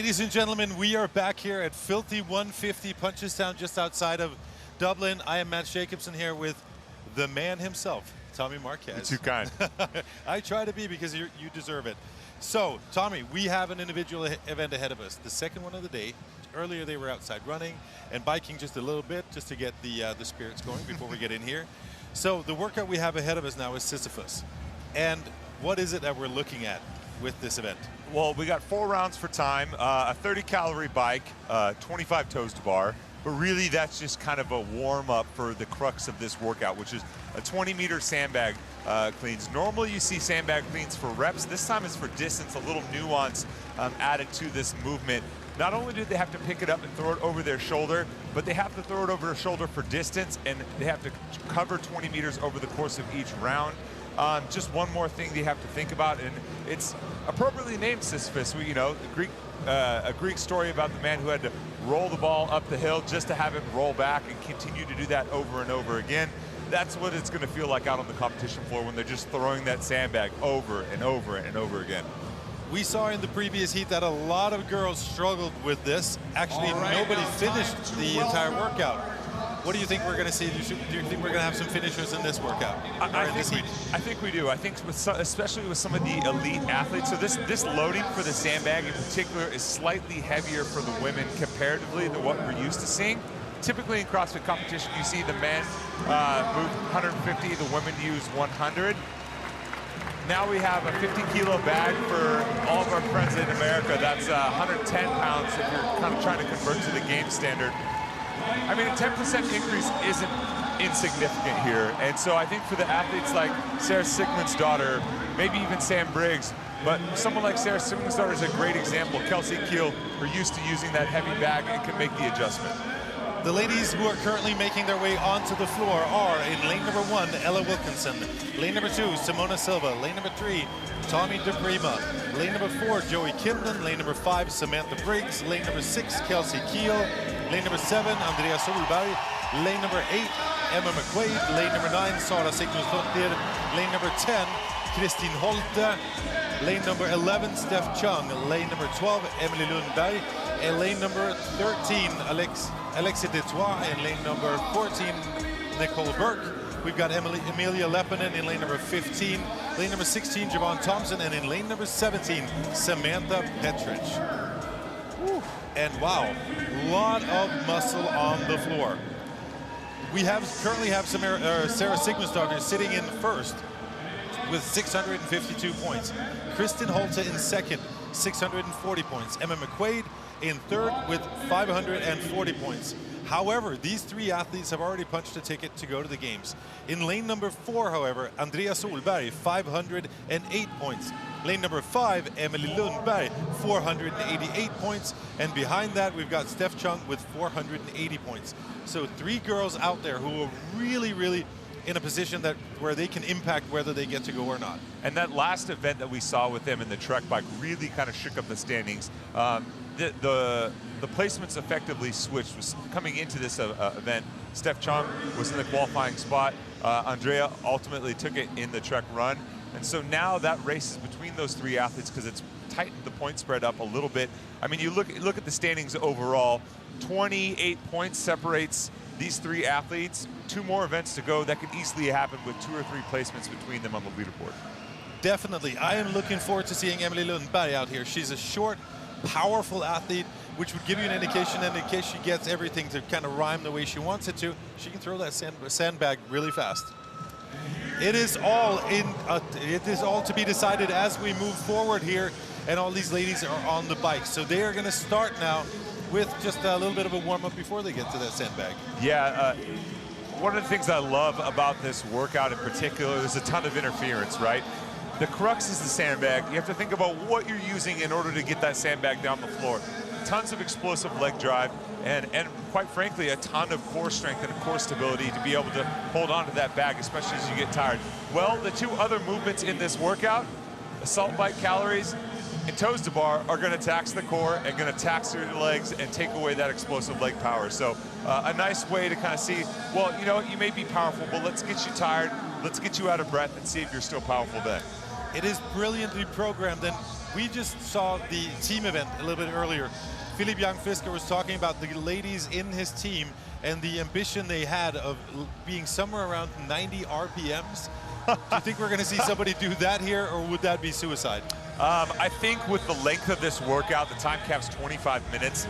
Ladies and gentlemen, we are back here at Filthy 150 Punchestown, just outside of Dublin. I am Matt Jacobson here with the man himself, Tommy Marquez. You're too kind. I try to be because you deserve it. So, Tommy, we have an individual event ahead of us, the second one of the day. Earlier they were outside running and biking just a little bit just to get the spirits going before we get in here. So the workout we have ahead of us now is SISYPHUS. And what is it that we're looking at with this event? Well, we got 4 rounds for time, a 30-calorie bike, 25 toes to bar. But really, that's just kind of a warm-up for the crux of this workout, which is a 20-meter sandbag cleans. Normally, you see sandbag cleans for reps. This time it's for distance, a little nuance added to this movement. Not only do they have to pick it up and throw it over their shoulder, but they have to throw it over their shoulder for distance, and they have to cover 20 meters over the course of each round. Just one more thing they have to think about, and it's appropriately named Sisyphus. You know, a Greek story about the man who had to roll the ball up the hill just to have it roll back and continue to do that over and over again. That's what it's going to feel like out on the competition floor when they're just throwing that sandbag over and over and over again. We saw in the previous heat that a lot of girls struggled with this. Actually, nobody finished the entire workout. What do you think we're going to see? Do you think we're going to have some finishers in this workout? I think we do. I think especially with some of the elite athletes. So this loading for the sandbag in particular is slightly heavier for the women comparatively to what we're used to seeing. Typically in CrossFit competition, you see the men move 150, the women use 100. Now we have a 50-kilo bag for all of our friends in America. That's 110 pounds if you're kind of trying to convert to the game standard. I mean, a 10% increase isn't insignificant here. And so I think for the athletes like Sarah Sigmundsdottir, maybe even Sam Briggs, but someone like Sarah Sigmundsdottir is a great example. Kelsey Kiel are used to using that heavy bag and can make the adjustment. The ladies who are currently making their way onto the floor are in lane number 1, Ella Wilkinson. Lane number 2, Simona Silva. Lane number 3, Tommy DePrima. Lane number 4, Joey Kimden. Lane number 5, Samantha Briggs. Lane number 6, Kelsey Kiel. Lane number 7, Andrea Solberg. Lane number 8, Emma McQuaid. Lane number 9, Sara Sigmundsdottir. Lane number 10, Kristin Holte. Lane number 11, Steph Chung. Lane number 12, Emily Lundberg. And lane number 13, Alexis Detroit. And lane number 14, Nicole Burke. We've got Emilia Lepinen in lane number 15. Lane number 16, Javon Thompson. And in lane number 17, Samantha Petrich. And wow, a lot of muscle on the floor. We currently have Sarah Sigmundsdottir sitting in first with 652 points. Kristin Holte in second, 640 points. Emma McQuaid in third with 540 points. However, these 3 athletes have already punched a ticket to go to the games. In lane number 4, however, Andrea Solberg, 508 points. Lane number 5, Emily Lundberg, 488 points. And behind that, we've got Steph Chung with 480 points. So 3 girls out there who are really, really in a position where they can impact whether they get to go or not. And that last event that we saw with them in the Trek bike really kind of shook up the standings. The placements effectively switched. Was coming into this event, Steph Chung was in the qualifying spot. Andrea ultimately took it in the Trek run. And so now that race is between those 3 athletes because it's tightened the point spread up a little bit. I mean, you look at the standings overall, 28 points separates these 3 athletes. 2 more events to go. That could easily happen with 2 or 3 placements between them on the leaderboard. Definitely. I am looking forward to seeing Emily Lundberg out here. She's a short, powerful athlete, which would give you an indication, and in case she gets everything to kind of rhyme the way she wants it to, she can throw that sandbag really fast. It is all to be decided as we move forward here, and all these ladies are on the bike. So they are going to start now with just a little bit of a warm-up before they get to that sandbag. Yeah, one of the things I love about this workout in particular, there's a ton of interference, right? The crux is the sandbag. You have to think about what you're using in order to get that sandbag down the floor. Tons of explosive leg drive, and quite frankly, a ton of core strength and core stability to be able to hold on to that bag, especially as you get tired. Well, the 2 other movements in this workout, assault bike calories and toes to bar, are going to tax the core and going to tax your legs and take away that explosive leg power. So a nice way to kind of see, well, you know, you may be powerful, but let's get you tired, let's get you out of breath and see if you're still powerful then. It is brilliantly programmed, and we just saw the team event a little bit earlier. Philip Young-Fisker was talking about the ladies in his team and the ambition they had of being somewhere around 90 RPMs. Do you think we're going to see somebody do that here, or would that be suicide? I think with the length of this workout, the time cap's 25 minutes.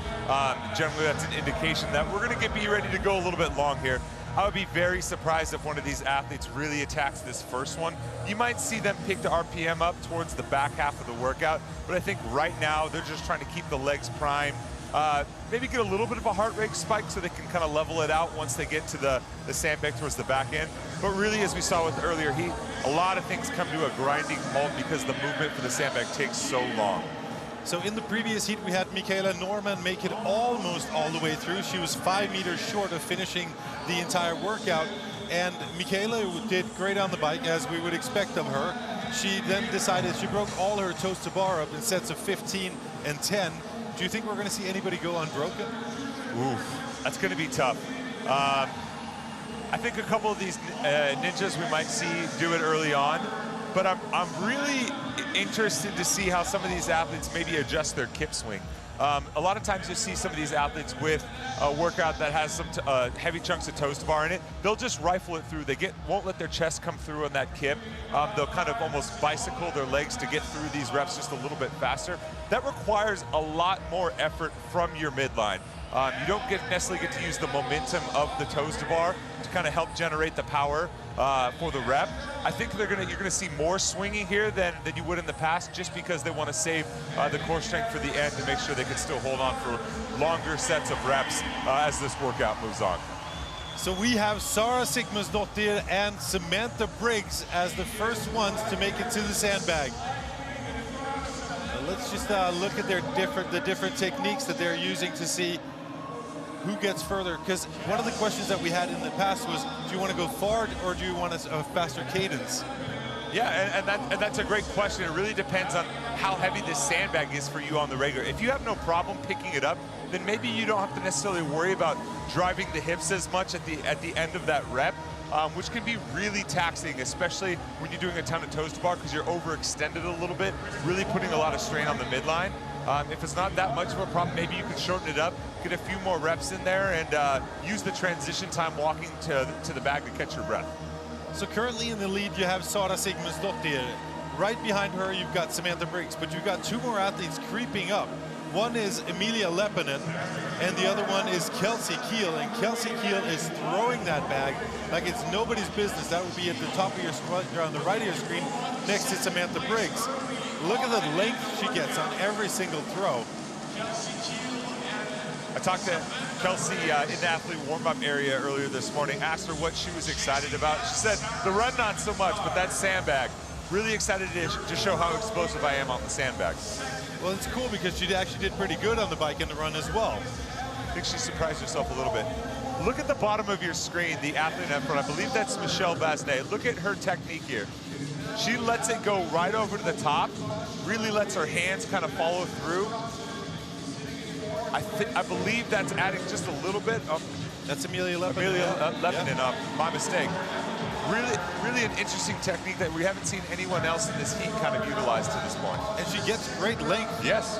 Generally, that's an indication that we're going to be ready to go a little bit long here. I would be very surprised if one of these athletes really attacks this first one. You might see them pick the RPM up towards the back half of the workout, but I think right now they're just trying to keep the legs primed, maybe get a little bit of a heart rate spike so they can kind of level it out once they get to the sandbag towards the back end. But really, as we saw with the earlier heat, a lot of things come to a grinding halt because the movement for the sandbag takes so long. So in the previous heat, we had Michaela Norman make it almost all the way through. She was 5 meters short of finishing the entire workout. And Michaela did great on the bike, as we would expect of her. She then decided she broke all her toes to bar up in sets of 15 and 10. Do you think we're going to see anybody go unbroken? Oof, that's going to be tough. I think a couple of these ninjas we might see do it early on. But I'm really interested to see how some of these athletes maybe adjust their kip swing. A lot of times you see some of these athletes with a workout that has some heavy chunks of toes to bar in it. They'll just rifle it through. They won't let their chest come through on that kip. They'll kind of almost bicycle their legs to get through these reps just a little bit faster. That requires a lot more effort from your midline. You don't necessarily get to use the momentum of the toes to bar to kind of help generate the power for the rep. I think you're gonna see more swinging here than you would in the past, just because they want to save the core strength for the end to make sure they can still hold on for longer sets of reps as this workout moves on. So we have Sara Sigmundsdottir and Samantha Briggs as the first ones to make it to the sandbag. Let's just look at the different techniques that they're using to see who gets further, because one of the questions that we had in the past was, do you want to go forward or do you want a faster cadence? Yeah, and that's a great question. It really depends on how heavy this sandbag is for you on the regular. If you have no problem picking it up, then maybe you don't have to necessarily worry about driving the hips as much at the end of that rep, which can be really taxing, especially when you're doing a ton of toes to bar, because you're overextended a little bit, really putting a lot of strain on the midline. If it's not that much of a problem, maybe you can shorten it up, get a few more reps in there, and use the transition time walking to the bag to catch your breath. So currently in the lead, you have Sara Sigmundsdottir. Right behind her, you've got Samantha Briggs, but you've got two more athletes creeping up. One is Emilia Leppänen, and the other one is Kelsey Kiel. And Kelsey Kiel is throwing that bag like it's nobody's business. That would be at the top of your screen, on the right of your screen, next to Samantha Briggs. Look at the length she gets on every single throw. I talked to Kelsey in the athlete warm-up area earlier this morning, asked her what she was excited about. She said, the run not so much, but that sandbag. Really excited to show how explosive I am on the sandbag. Well, it's cool because she actually did pretty good on the bike in the run as well. I think she surprised herself a little bit. Look at the bottom of your screen, the athlete up front. I believe that's Michelle Basnet. Look at her technique here. She lets it go right over to the top, really lets her hands kind of follow through. I believe that's adding just a little bit of... That's Emilia Leppänen. Emilia Leppänen, my mistake. Really an interesting technique that we haven't seen anyone else in this heat kind of utilize to this point. And she gets great length. Yes.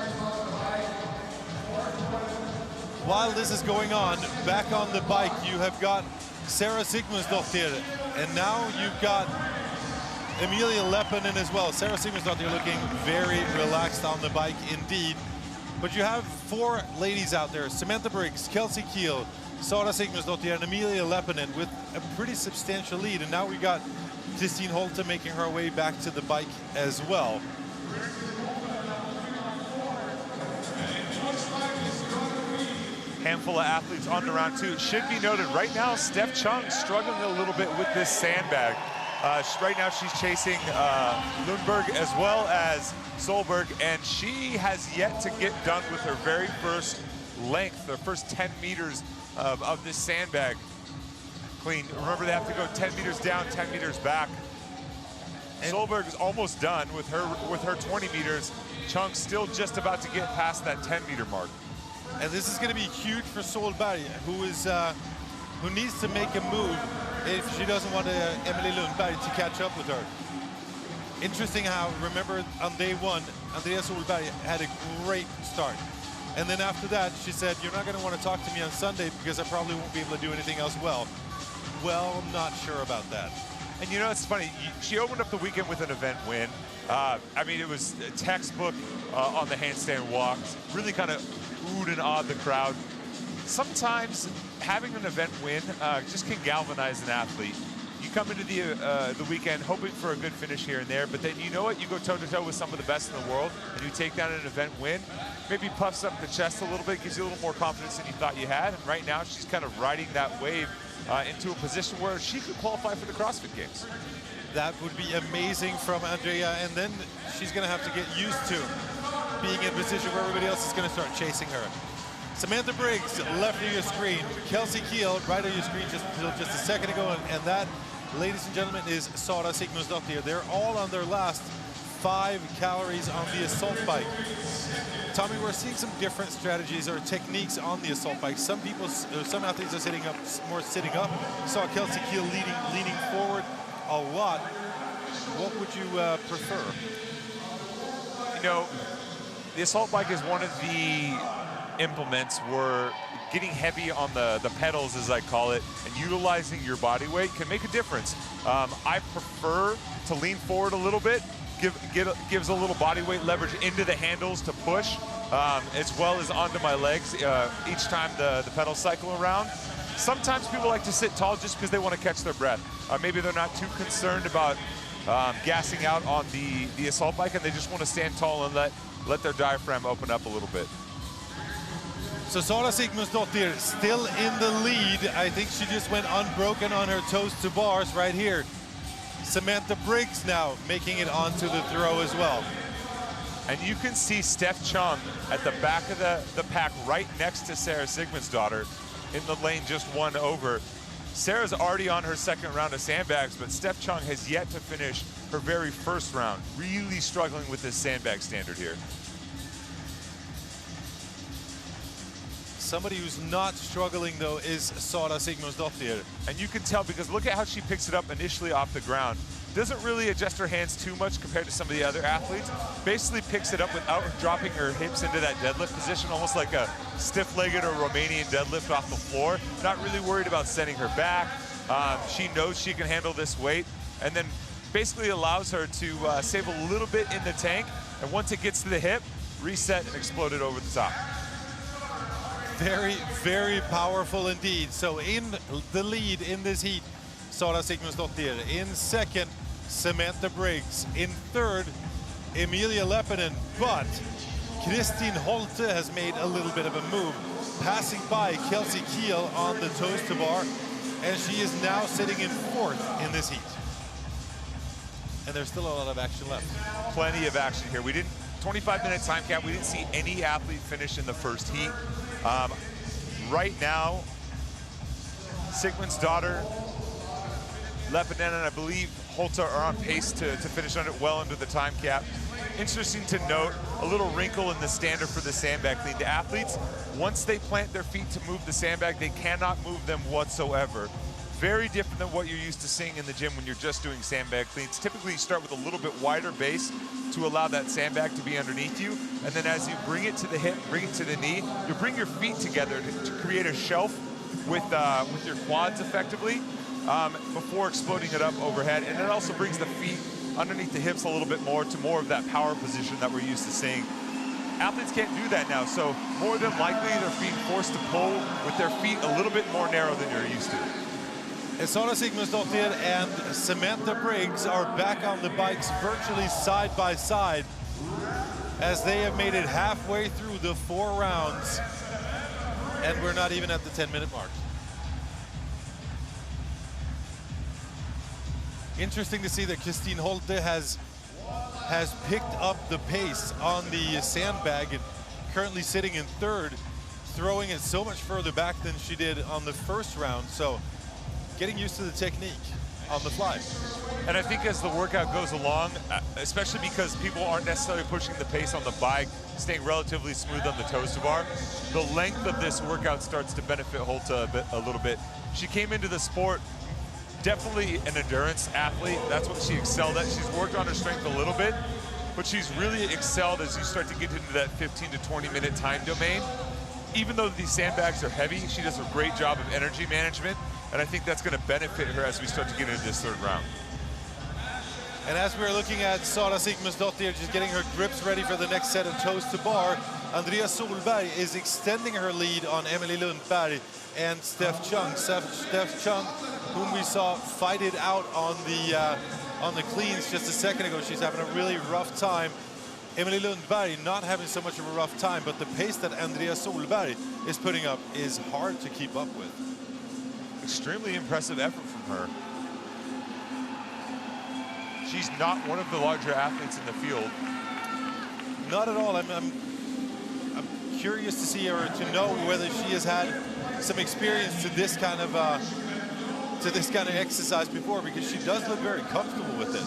While this is going on, back on the bike, you have got Sara Sigmundsdottir, and now you've got Emilia Leppänen as well. Sara Sigmundsdottir looking very relaxed on the bike indeed. But you have four ladies out there: Samantha Briggs, Kelsey Kiel, Sara Sigmundsdottir, and Emilia Leppänen with a pretty substantial lead. And now we got Christine Holte making her way back to the bike as well. Handful of athletes on to round two. It should be noted right now, Steph Chung struggling a little bit with this sandbag. Right now she's chasing Lundberg as well as Solberg, and she has yet to get done with her very first length, the first 10 meters of this sandbag clean. Remember, they have to go 10 meters down, 10 meters back. And Solberg is almost done with her 20 meters. Chung still just about to get past that 10-meter mark. And this is going to be huge for Solberg, who needs to make a move if she doesn't want Emily Lundberg to catch up with her. Interesting how, remember on day one, Andrea Solberg had a great start. And then after that, she said, you're not going to want to talk to me on Sunday because I probably won't be able to do anything else well. Well, not sure about that. And you know, it's funny, she opened up the weekend with an event win. I mean, it was a textbook on the handstand walks, really kind of oohed and awed the crowd. Sometimes having an event win just can galvanize an athlete. You come into the weekend hoping for a good finish here and there, but then you know what? You go toe-to-toe with some of the best in the world, and you take down an event win. Maybe puffs up the chest a little bit, gives you a little more confidence than you thought you had, and right now she's kind of riding that wave into a position where she could qualify for the CrossFit Games. That would be amazing from Andrea, and then she's going to have to get used to being in a position where everybody else is going to start chasing her. Samantha Briggs, left of your screen. Kelsey Kiel, right of your screen just a second ago, and that, ladies and gentlemen, is Sara Sigmundsdottir. They're all on their last 5 calories on the assault bike. Tommy, we're seeing some different strategies or techniques on the assault bike. Some athletes are sitting up. Saw Kelsey Kiel leaning forward a lot. What would you prefer? You know, the assault bike is one of the implements where getting heavy on the pedals, as I call it, and utilizing your body weight can make a difference. I prefer to lean forward a little bit, gives a little body weight leverage into the handles to push, as well as onto my legs each time the pedals cycle around. Sometimes people like to sit tall just because they want to catch their breath. Maybe they're not too concerned about gassing out on the assault bike, and they just want to stand tall and let their diaphragm open up a little bit. So Sara Sigmundsdottir still in the lead. I think she just went unbroken on her toes to bars right here. Samantha Briggs now making it onto the throw as well. And you can see Steph Chung at the back of the pack right next to Sara Sigmundsdottir in the lane just one over. Sarah's already on her second round of sandbags, but Steph Chung has yet to finish her very first round. Really struggling with this sandbag standard here. Somebody who's not struggling, though, is Sara Sigmundsdottir. And you can tell because look at how she picks it up initially off the ground. Doesn't really adjust her hands too much compared to some of the other athletes. Basically picks it up without dropping her hips into that deadlift position, almost like a stiff-legged or Romanian deadlift off the floor. Not really worried about sending her back. She knows she can handle this weight, and then basically allows her to save a little bit in the tank, and once it gets to the hip, reset and explode it over the top. Very, very powerful indeed. So in the lead in this heat, Sara Sigmundsdottir. In second, Samantha Briggs. In third, Emilia Leppänen. But Kristin Holte has made a little bit of a move, passing by Kelsey Kiel on the toes to bar, and she is now sitting in fourth in this heat. And there's still a lot of action left. Plenty of action here. We didn't, 25-minute time cap, we didn't see any athlete finish in the first heat. Right now, Sigmundsdottir, Leppänen, and I believe Holte are on pace to finish well under the time cap. Interesting to note, a little wrinkle in the standard for the sandbag clean. The athletes, once they plant their feet to move the sandbag, they cannot move them whatsoever. Very different than what you're used to seeing in the gym when you're just doing sandbag cleans. Typically, you start with a little bit wider base to allow that sandbag to be underneath you. And then as you bring it to the hip, bring it to the knee, you bring your feet together to create a shelf with your quads effectively before exploding it up overhead. And it also brings the feet underneath the hips a little bit more to more of that power position that we're used to seeing. Athletes can't do that now, so more than likely they're being forced to pull with their feet a little bit more narrow than you're used to. Sara Sigmundsdottir and Samantha Briggs are back on the bikes virtually side by side as they have made it halfway through the 4 rounds, and we're not even at the 10-minute mark. Interesting to see that Kristin Holte has picked up the pace on the sandbag and currently sitting in third, throwing it so much further back than she did on the first round. So getting used to the technique on the fly. And I think as the workout goes along, especially because people aren't necessarily pushing the pace on the bike, staying relatively smooth on the toes to bar, the length of this workout starts to benefit Holte a little bit. She came into the sport definitely an endurance athlete. That's what she excelled at. She's worked on her strength a little bit, but she's really excelled as you start to get into that 15 to 20 minute time domain. Even though these sandbags are heavy, she does a great job of energy management, and I think that's going to benefit her as we start to get into this third round. And as we're looking at Sara Sigmundsdottir just getting her grips ready for the next set of toes to bar, Andrea Solberg is extending her lead on Emily Lundberg and Steph Chung. Steph Chung, whom we saw fight it out on the cleans just a second ago. She's having a really rough time. Emily Lundberg not having so much of a rough time, but the pace that Andrea Solberg is putting up is hard to keep up with. Extremely impressive effort from her. She's not one of the larger athletes in the field. Not at all. I'm curious to see her, to know whether she has had some experience to this kind of exercise before, because she does look very comfortable with it.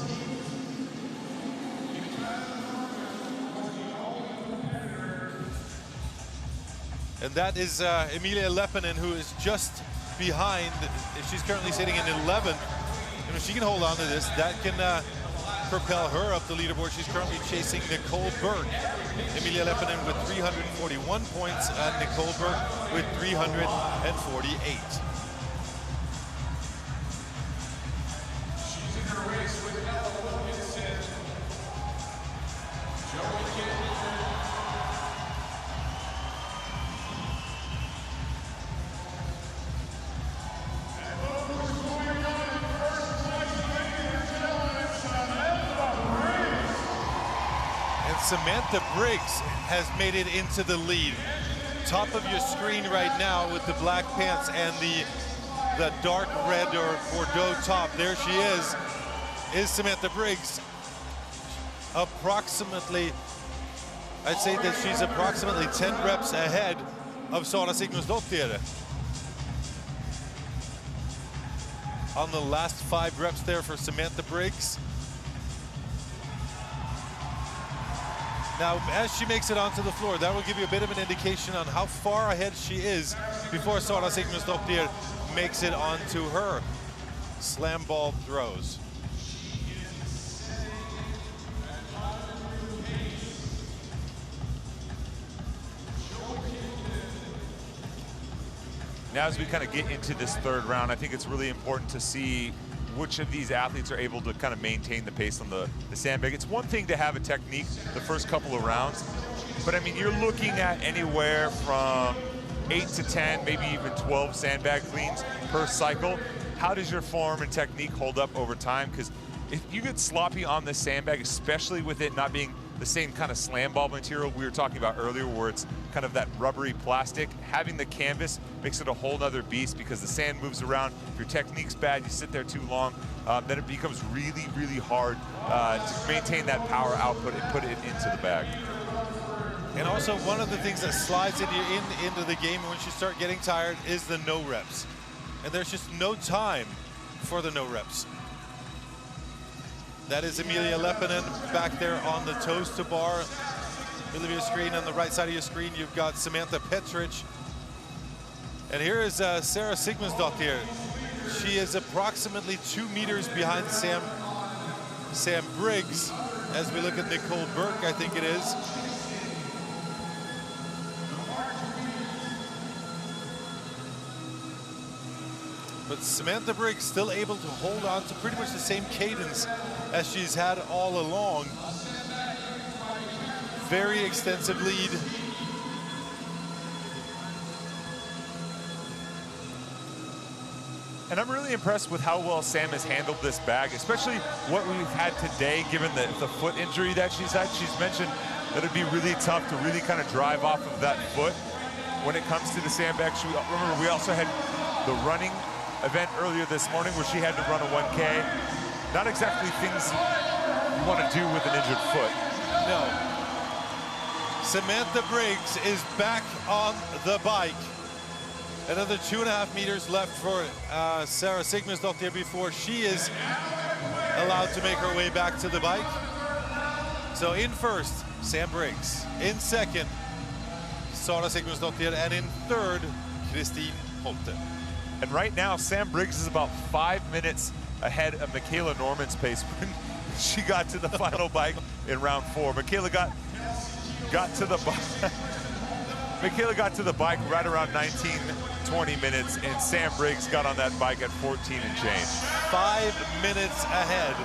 And that is Emilia Leppänen, who is just behind. She's currently sitting in 11th. And if she can hold on to this, that can propel her up the leaderboard. She's currently chasing Nicole Berg. Emilia Leppänen with 341 points and Nicole Berg with 348. Samantha Briggs has made it into the lead. Top of your screen right now with the black pants and the dark red or Bordeaux top. There she is Samantha Briggs. Approximately, I'd say that she's approximately 10 reps ahead of Sara Sigmundsdottir. On the last 5 reps there for Samantha Briggs. Now, as she makes it onto the floor, that will give you a bit of an indication on how far ahead she is before Sara Sigmundsdottir makes it onto her slam ball throws. Now, as we kind of get into this third round, I think it's really important to see which of these athletes are able to kind of maintain the pace on the sandbag. It's one thing to have a technique the first couple of rounds, but I mean, you're looking at anywhere from 8 to 10, maybe even 12 sandbag cleans per cycle. How does your form and technique hold up over time? Because if you get sloppy on the sandbag, especially with it not being the same kind of slam ball material we were talking about earlier, where it's kind of that rubbery plastic, having the canvas makes it a whole nother beast because the sand moves around. If your technique's bad, you sit there too long, then it becomes really, really hard to maintain that power output and put it into the bag. And also, one of the things that slides into the game once you start getting tired is the no reps. And there's just no time for the no reps. That is Emilia Leppänen back there on the toes to bar. Middle of your screen, on the right side of your screen, you've got Samantha Petrich. And here is Sara Sigmundsdottir. She is approximately 2 meters behind Sam Briggs. As we look at Nicole Berg, I think it is. But Samantha Briggs still able to hold on to pretty much the same cadence as she's had all along. Very extensive lead. And I'm really impressed with how well Sam has handled this bag, especially what we've had today, given the foot injury that she's had. She's mentioned that it'd be really tough to really kind of drive off of that foot when it comes to the sandbag. Remember, we also had the running event earlier this morning where she had to run a 1K. Not exactly things you want to do with an injured foot. No. Samantha Briggs is back on the bike. Another 2.5 meters left for Sara Sigmundsdottir before she is allowed to make her way back to the bike. So in first, Sam Briggs. In second, Sara Sigmundsdottir. And in third, Christine Holte. And right now, Sam Briggs is about 5 minutes ahead of Michaela Norman's pace when she got to the final bike in round 4. Michaela got to the Michaela got to the bike right around 19, 20 minutes, and Sam Briggs got on that bike at 14 and change. 5 minutes ahead.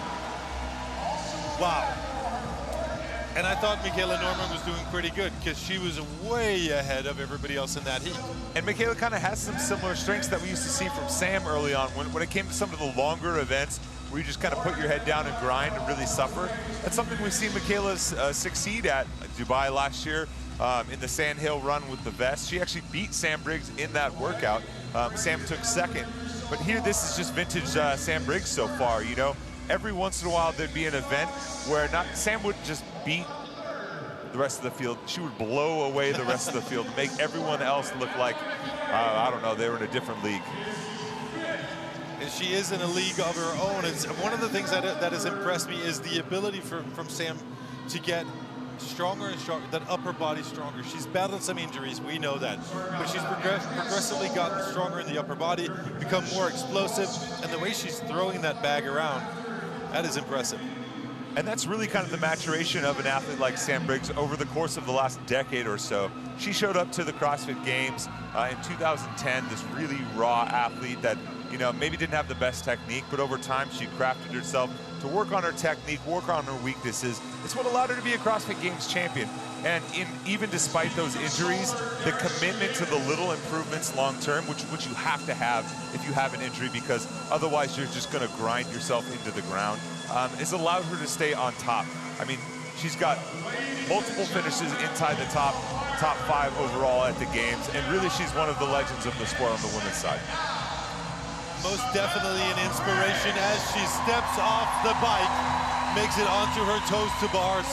Wow. And I thought Michaela Norman was doing pretty good because she was way ahead of everybody else in that heat. And Michaela kind of has some similar strengths that we used to see from Sam early on. When it came to some of the longer events where you just kind of put your head down and grind and really suffer, that's something we've seen Michaela succeed at Dubai last year in the Sandhill run with the vest. She actually beat Sam Briggs in that workout. Sam took second. But here, this is just vintage Sam Briggs so far, you know? Every once in a while, there'd be an event where Sam wouldn't just beat the rest of the field. She would blow away the rest of the field and make everyone else look like, I don't know, they were in a different league. And she is in a league of her own. It's one of the things that has impressed me is the ability from Sam to get stronger and stronger, that upper body stronger. She's battled some injuries, we know that, but she's progressively gotten stronger in the upper body, become more explosive, and the way she's throwing that bag around, that is impressive. And that's really kind of the maturation of an athlete like Sam Briggs over the course of the last decade or so. She showed up to the CrossFit Games in 2010, this really raw athlete that, you know, maybe didn't have the best technique, but over time she crafted herself to work on her technique, work on her weaknesses. It's what allowed her to be a CrossFit Games champion. And even despite those injuries, the commitment to the little improvements long-term, which you have to have if you have an injury, because otherwise you're just gonna grind yourself into the ground, has allowed her to stay on top. I mean, she's got multiple finishes inside the top 5 overall at the Games, and really she's one of the legends of the sport on the women's side. Most definitely an inspiration as she steps off the bike, makes it onto her toes to bars,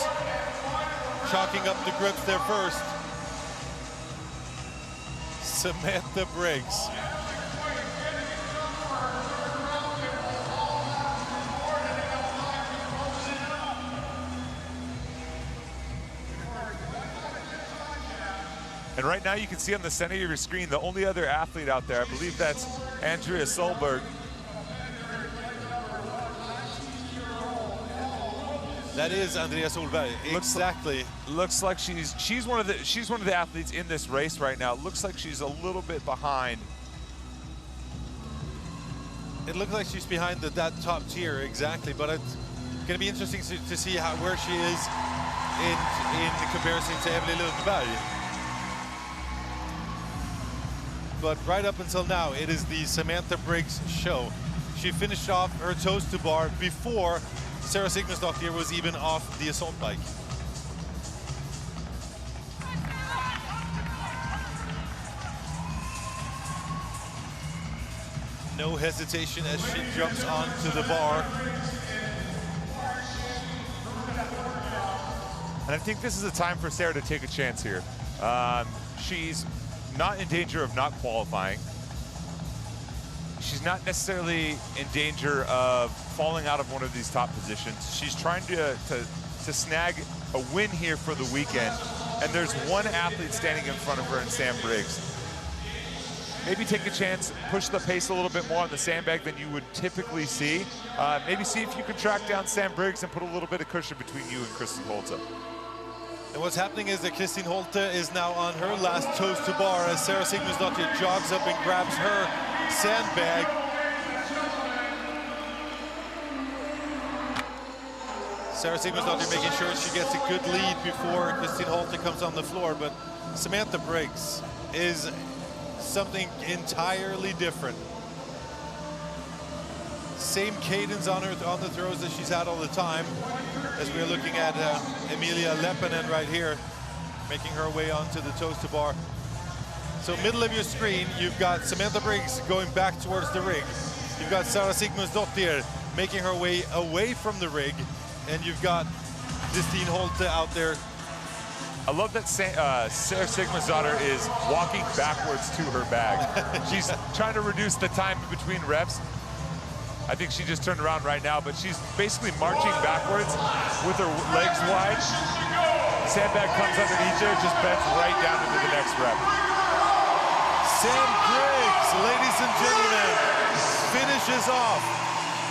chalking up the grips there first. Samantha Briggs. And right now you can see on the center of your screen the only other athlete out there, I believe that's Andrea Solberg. That is Andrea Solberg, exactly. Looks like she's one of the athletes in this race right now. Looks like she's a little bit behind. It looks like she's behind that top tier, exactly. But it's going to be interesting to see where she is in comparison to Emily Lundberg. But right up until now, it is the Samantha Briggs show. She finished off her toes to bar before Sarah Sigmundsdottir was even off the assault bike. No hesitation as she jumps onto the bar. And I think this is a time for Sarah to take a chance here. She's not in danger of not qualifying. She's not necessarily in danger of falling out of one of these top positions. She's trying to snag a win here for the weekend, and there's one athlete standing in front of her in Sam Briggs. Maybe take a chance, push the pace a little bit more on the sandbag than you would typically see. Maybe see if you can track down Sam Briggs and put a little bit of cushion between you and Kristin Holte. And what's happening is that Kristin Holte is now on her last toes to bar as Sarah Sigmundsdottir jogs up and grabs her sandbag. Sarah Sigmundsdottir making sure she gets a good lead before Kristin Holte comes on the floor, but Samantha Briggs is something entirely different. Same cadence on the throws that she's had all the time, as we're looking at Emilia Leppänen right here, making her way onto the toes to bar. So middle of your screen, you've got Samantha Briggs going back towards the rig. You've got Sarah Sigmundsdottir making her way away from the rig, and you've got Kristin Holte out there. I love that Sarah Sigmundsdottir is walking backwards to her bag. She's trying to reduce the time between reps. I think she just turned around right now, but she's basically marching backwards with her legs wide. Sandbag comes underneath her, just bends right down into the next rep. Sam Briggs ladies and gentlemen, finishes off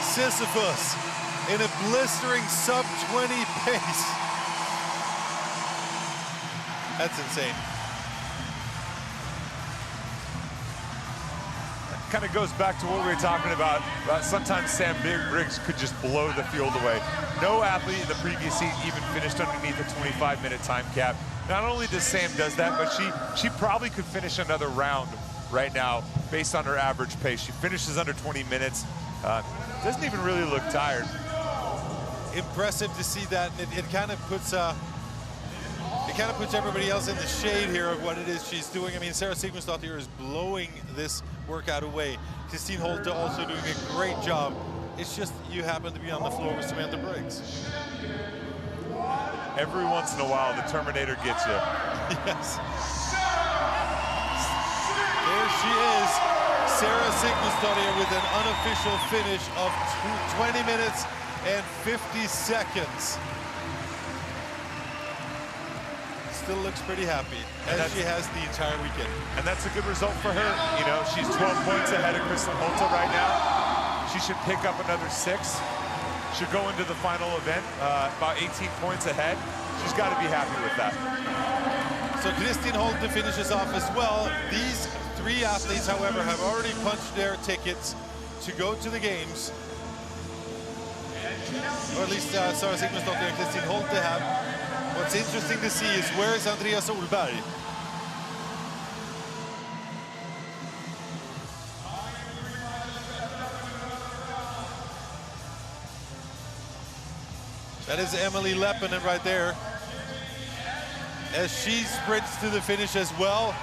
Sisyphus in a blistering sub-20 pace. That's insane. Kind of goes back to what we were talking about sometimes Sam Briggs could just blow the field away. No athlete in the previous heat even finished underneath the 25-minute time cap. Not only does Sam does that, but she probably could finish another round right now based on her average pace. She finishes under 20 minutes. Doesn't even really look tired. Impressive to see that, and it kind of puts everybody else in the shade here of what it is she's doing. I mean, Sarah Sigmundsdottir is blowing this workout away. Christine Holte also doing a great job. It's just you happen to be on the floor with Samantha Briggs. Every once in a while, the Terminator gets you. Yes. There she is, Sarah Sigmundsdottir with an unofficial finish of 20 minutes and 50 seconds. Still looks pretty happy, as she has the entire weekend. And that's a good result for her. You know, she's 12 points ahead of Kristen Holte right now. She should pick up another 6. Should go into the final event about 18 points ahead. She's got to be happy with that. So Christine Holte finishes off as well. These 3 athletes, however, have already punched their tickets to go to the games. Or at least Sarah Sigmundsdottir and Christine Holte have. What's interesting to see is where is Andrea Solberg? That is Emily Leppänen right there, as she sprints to the finish as well.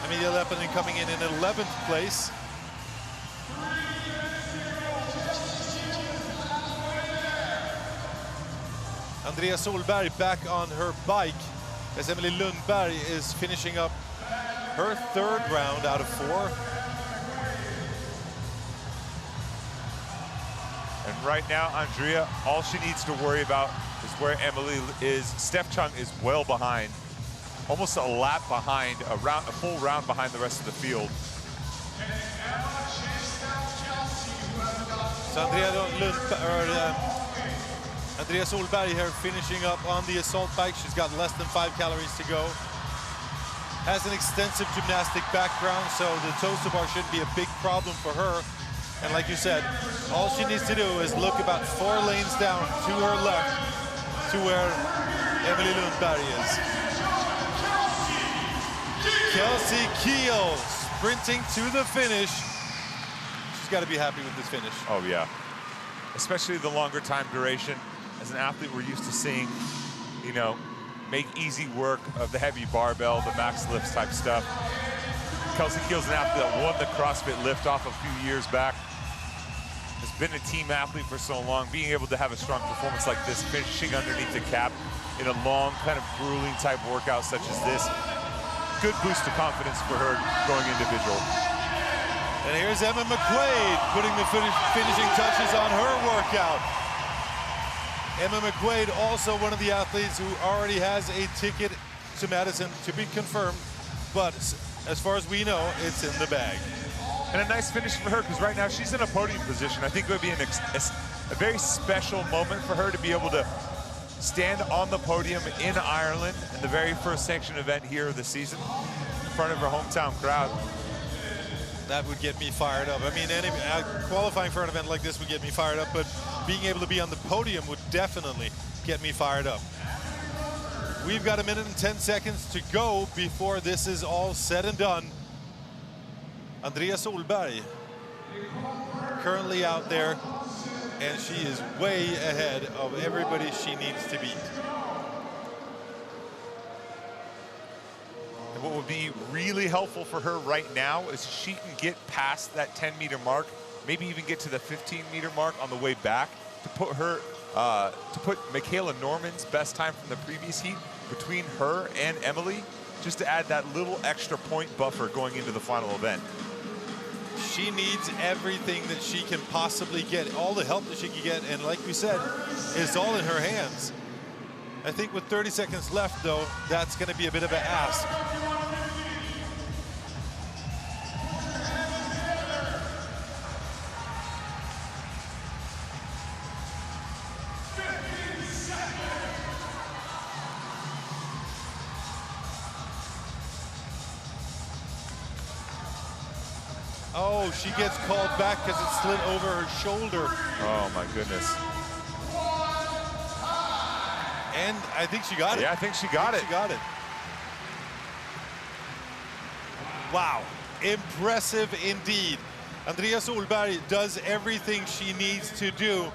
Emilia Leppänen coming in 11th place. Andrea Solberg back on her bike, as Emily Lundberg is finishing up her 3rd round out of 4. And right now, Andrea, all she needs to worry about is where Emily is. Steph Chung is well behind, almost a lap behind, a full round behind the rest of the field. So Andrea Solberg here finishing up on the assault bike. She's got less than 5 calories to go. Has an extensive gymnastic background, so the toes to bar shouldn't be a big problem for her. And like you said, all she needs to do is look about 4 lanes down to her left to where Emily Lundberg is. Kelsey Kiel sprinting to the finish. She's got to be happy with this finish. Oh, yeah. Especially the longer time duration. As an athlete, we're used to seeing, you know, make easy work of the heavy barbell, the max lifts type stuff. Kelsey Kiel's an athlete that won the CrossFit lift off a few years back. Has been a team athlete for so long. Being able to have a strong performance like this, finishing underneath the cap in a long, kind of grueling type workout such as this, good boost of confidence for her going individual. And here's Emma McQuaid putting the finishing touches on her workout. Emma McQuaid, also one of the athletes who already has a ticket to Madison to be confirmed, but as far as we know, it's in the bag. And a nice finish for her, because right now she's in a podium position. I think it would be a very special moment for her to be able to stand on the podium in Ireland in the very first sanctioned event here of the season in front of her hometown crowd. That would get me fired up. I mean, qualifying for an event like this would get me fired up, but being able to be on the podium would definitely get me fired up. We've got 1 minute and 10 seconds to go before this is all said and done. Andrea Solberg currently out there, and she is way ahead of everybody she needs to beat. And what would be really helpful for her right now is she can get past that 10-meter mark, maybe even get to the 15-meter mark on the way back to put her, to put Michaela Norman's best time from the previous heat between her and Emily, just to add that little extra point buffer going into the final event. She needs everything that she can possibly get, all the help that she can get, and like we said, it's all in her hands. I think with 30 seconds left, though, that's going to be a bit of an ask. Oh, she gets called back because it slid over her shoulder. Oh my goodness. And I think she got it. Yeah, I think she got it. She got it. Wow, impressive indeed. Andrea Solberg does everything she needs to do,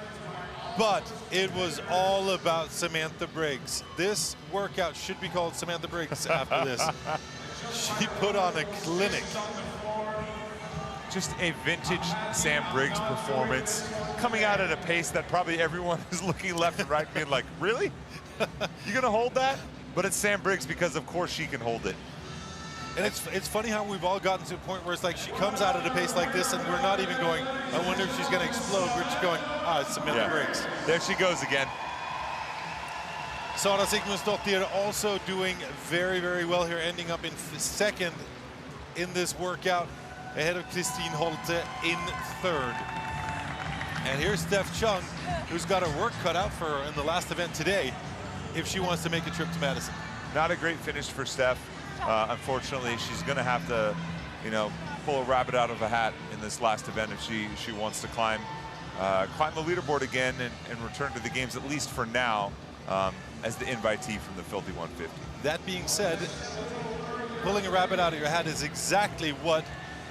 but it was all about Samantha Briggs. This workout should be called Samantha Briggs after this. She put on a clinic. Just a vintage Sam Briggs performance, coming out at a pace that probably everyone is looking left and right being like, really? You gonna hold that? But it's Sam Briggs because of course she can hold it. And it's funny how we've all gotten to a point where it's like she comes out at a pace like this and we're not even going, I wonder if she's gonna explode. We're just going, it's Samantha Briggs. There she goes again. Sara Sigmundsdottir also doing very, very well here, ending up in second in this workout, ahead of Christine Holte in third. And here's Steph Chung, who's got her work cut out for her in the last event today, if she wants to make a trip to Madison. Not a great finish for Steph. Unfortunately, she's going to have to, you know, pull a rabbit out of a hat in this last event if she wants to climb the leaderboard again and return to the games, at least for now, as the invitee from the Filthy 150. That being said, pulling a rabbit out of your hat is exactly what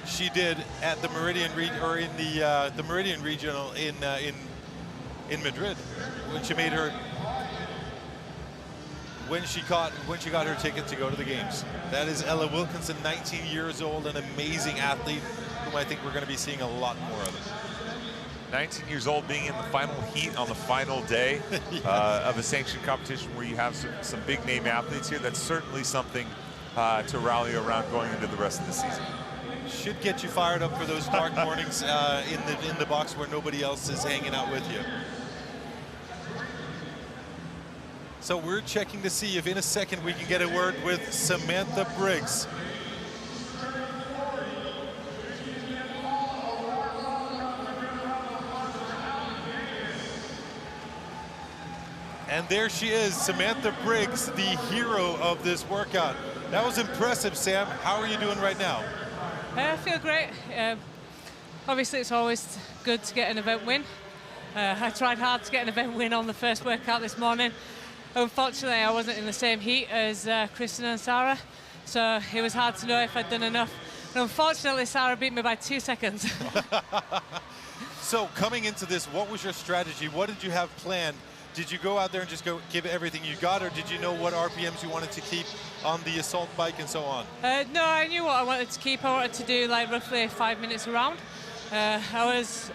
she did at the Meridian the Meridian Regional in Madrid, when she made her when she got her ticket to go to the games. That is Ella Wilkinson, 19 years old, an amazing athlete whom I think we're going to be seeing a lot more of. 19 years old, being in the final heat on the final day of a sanctioned competition where you have some big name athletes here. That's certainly something to rally around going into the rest of the season. Should get you fired up for those dark mornings in the box where nobody else is hanging out with you. So we're checking to see if in a second we can get a word with Samantha Briggs. And there she is, Samantha Briggs, the hero of this workout. That was impressive, Sam. How are you doing right now? I feel great. Obviously, it's always good to get an event win. I tried hard to get an event win on the first workout this morning. Unfortunately, I wasn't in the same heat as Kristen and Sarah, so it was hard to know if I'd done enough. And unfortunately, Sarah beat me by 2 seconds. So coming into this, what was your strategy? What did you have planned? Did you go out there and just go give it everything you got, or did you know what RPMs you wanted to keep on the assault bike and so on? No, I knew what I wanted to keep. I wanted to do like roughly 5 minutes a round. I was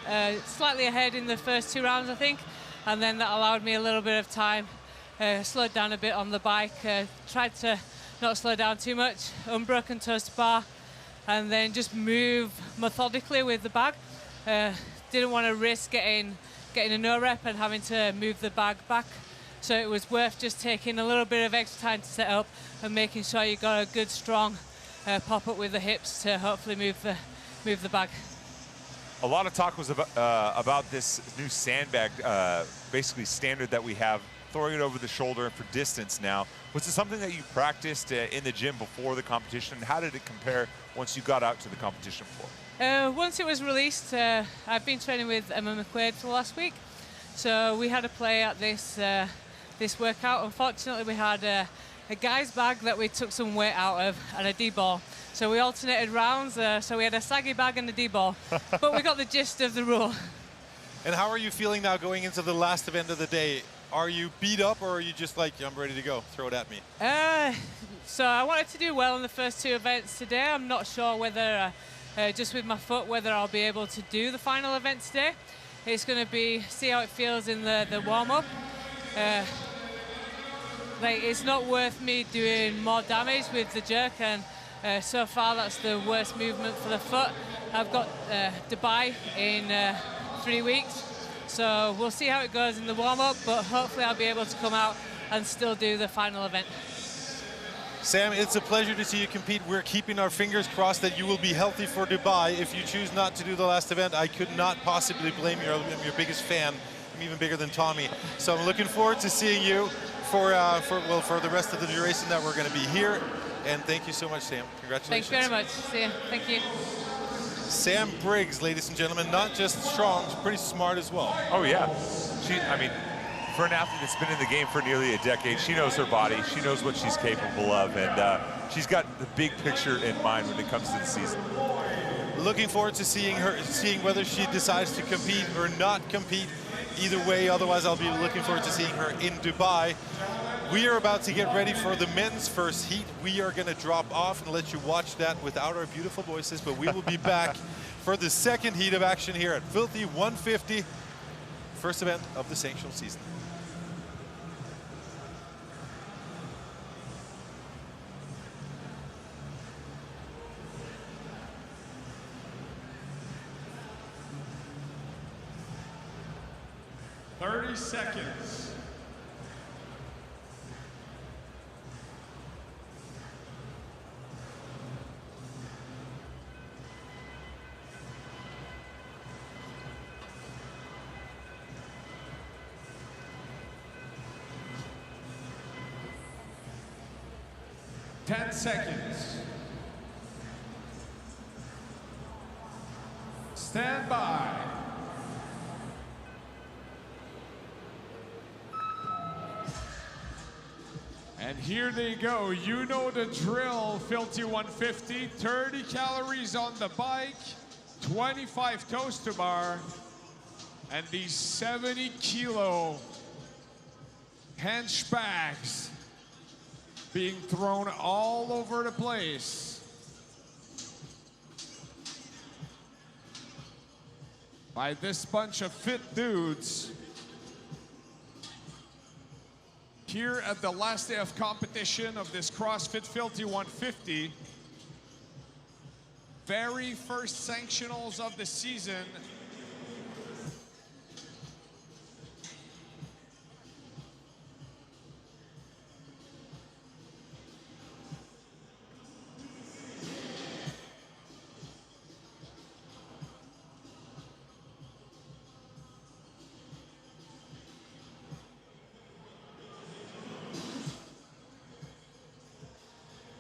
slightly ahead in the first 2 rounds, I think, and then that allowed me a little bit of time. Slowed down a bit on the bike, tried to not slow down too much, unbroken toes to bar, and then just move methodically with the bag. Didn't want to risk getting a no rep and having to move the bag back, so it was worth just taking a little bit of extra time to set up and making sure you got a good strong pop up with the hips to hopefully move the bag. A lot of talk was about this new sandbag, basically standard that we have, throwing it over the shoulder and for distance now. Was it something that you practiced in the gym before the competition? How did it compare once you got out to the competition floor? Once it was released, I've been training with Emma McQuaid for the last week. So we had a play at this workout. Unfortunately, we had a guy's bag that we took some weight out of and a D-ball. So we alternated rounds, so we had a saggy bag and a D-ball. But we got the gist of the rule. And how are you feeling now going into the last event of the day? Are you beat up, or are you just like, I'm ready to go, throw it at me? So I wanted to do well in the first 2 events today. I'm not sure whether, just with my foot, whether I'll be able to do the final event today. It's going to be, see how it feels in the warm-up. Like, it's not worth me doing more damage with the jerk, and so far that's the worst movement for the foot. I've got Dubai in 3 weeks. So we'll see how it goes in the warm-up, but hopefully I'll be able to come out and still do the final event. Sam, it's a pleasure to see you compete. We're keeping our fingers crossed that you will be healthy for Dubai. If you choose not to do the last event, I could not possibly blame you. I'm your biggest fan. I'm even bigger than Tommy. So I'm looking forward to seeing you for the rest of the duration that we're going to be here. And thank you so much, Sam. Congratulations. Thanks very much. See you. Thank you. Sam Briggs, ladies and gentlemen, not just strong, she's pretty smart as well. Oh yeah, I mean, for an athlete that's been in the game for nearly a decade, she knows her body, she knows what she's capable of, and she's got the big picture in mind when it comes to the season. Looking forward to seeing whether she decides to compete or not compete. Either way, otherwise I'll be looking forward to seeing her in Dubai. We are about to get ready for the men's first heat. We are going to drop off and let you watch that without our beautiful voices, but we will be back for the second heat of action here at Filthy 150, first event of the sanctional season. Seconds. 10 seconds. Stand by. And here they go. You know the drill, Filthy 150. 30 calories on the bike, 25 toes to bar, and these 70-kilo hench bags being thrown all over the place by this bunch of fit dudes here at the last day of competition of this CrossFit Filthy 150. Very first sanctionals of the season.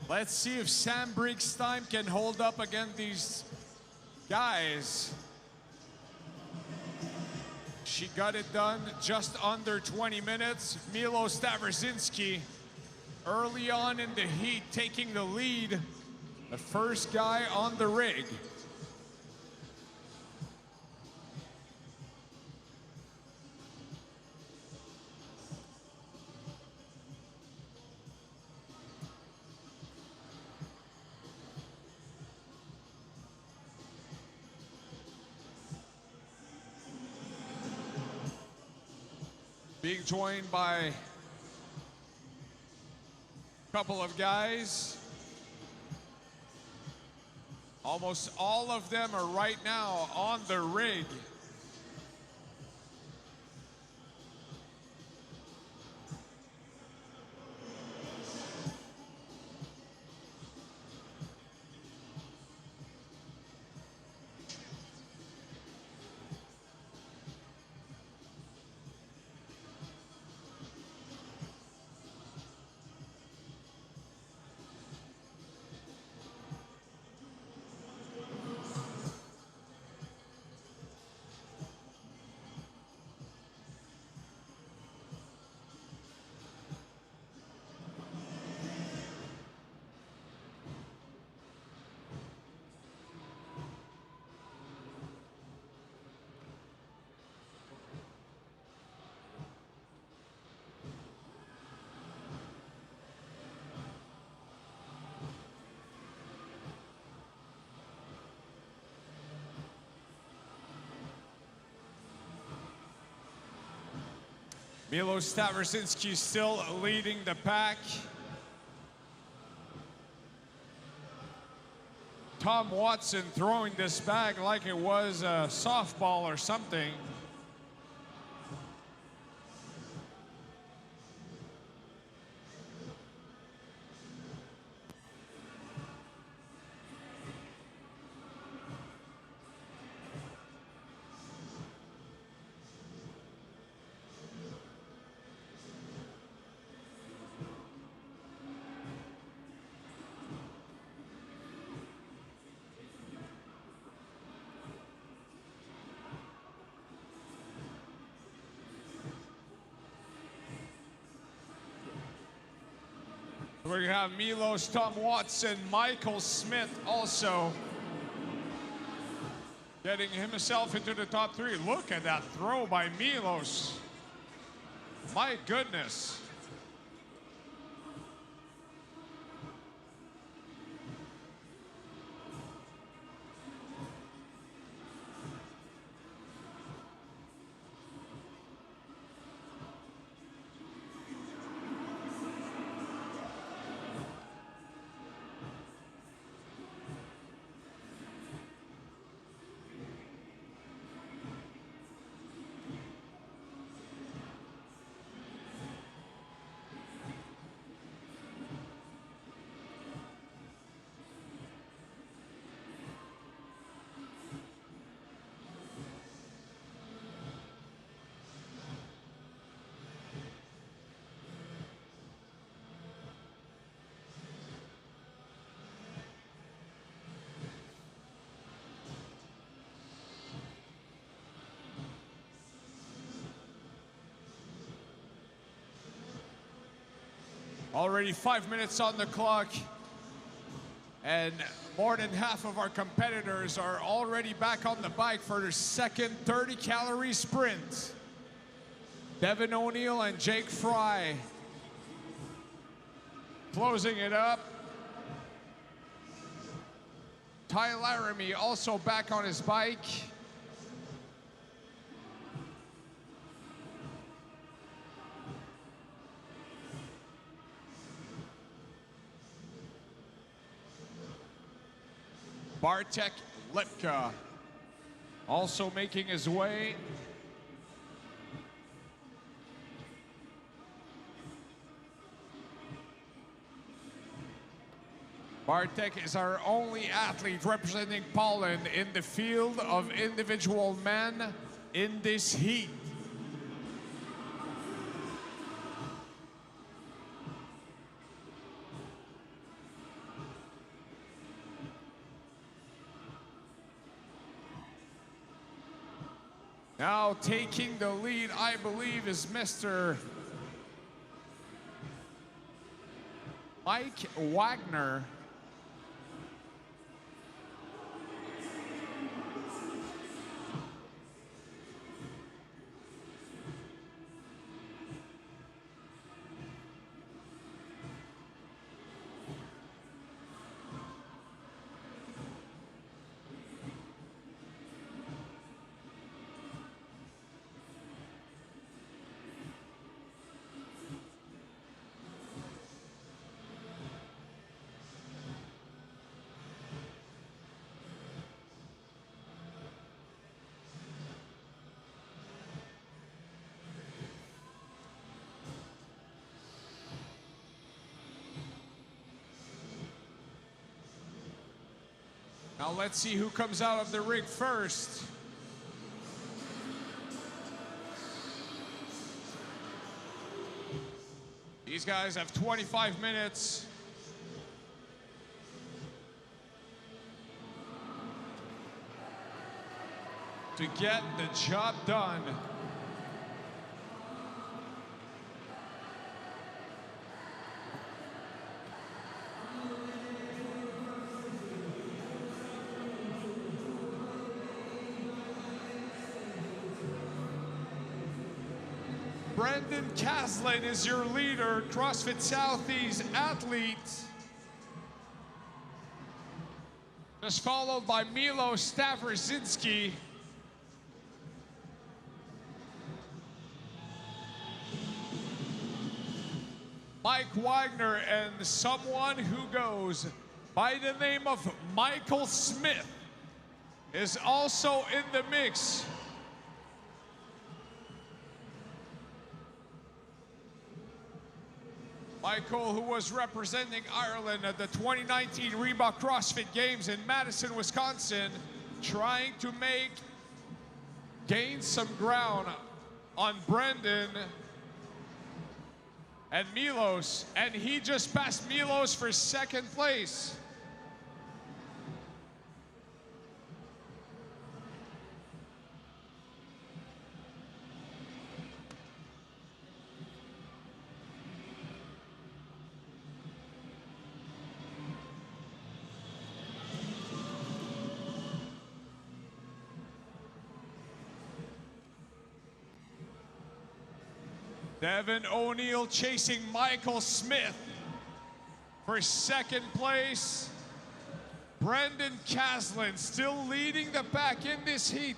Let's see if Sam Briggs' time can hold up against these guys. She got it done just under 20 minutes. Milo Stavrzinski early on in the heat taking the lead. The first guy on the rig. Being joined by a couple of guys. Almost all of them are right now on the rig. Milo Stavrzinski still leading the pack. Tom Watson throwing this bag like it was a softball or something. We have Milos, Tom Watson, Michael Smith also getting himself into the top 3. Look at that throw by Milos. My goodness. Already 5 minutes on the clock, and more than half of our competitors are already back on the bike for their second 30-calorie sprint. Devin O'Neill and Jake Fry closing it up. Ty Laramie also back on his bike. Bartek Lipka also making his way. Bartek is our only athlete representing Poland in the field of individual men in this heat. Now taking the lead, I believe, is Mr. Mike Wagner. Now let's see who comes out of the rig first. These guys have 25 minutes to get the job done. Brendan Caslin is your leader, CrossFit Southeast athlete. Just followed by Milo Stavrosinski. Mike Wagner, and someone who goes by the name of Michael Smith is also in the mix. Michael, who was representing Ireland at the 2019 Reebok CrossFit Games in Madison, Wisconsin, trying to gain some ground on Brendan and Milos, and he just passed Milos for second place. Devin O'Neill chasing Michael Smith for second place. Brendan Caslin still leading the pack in this heat.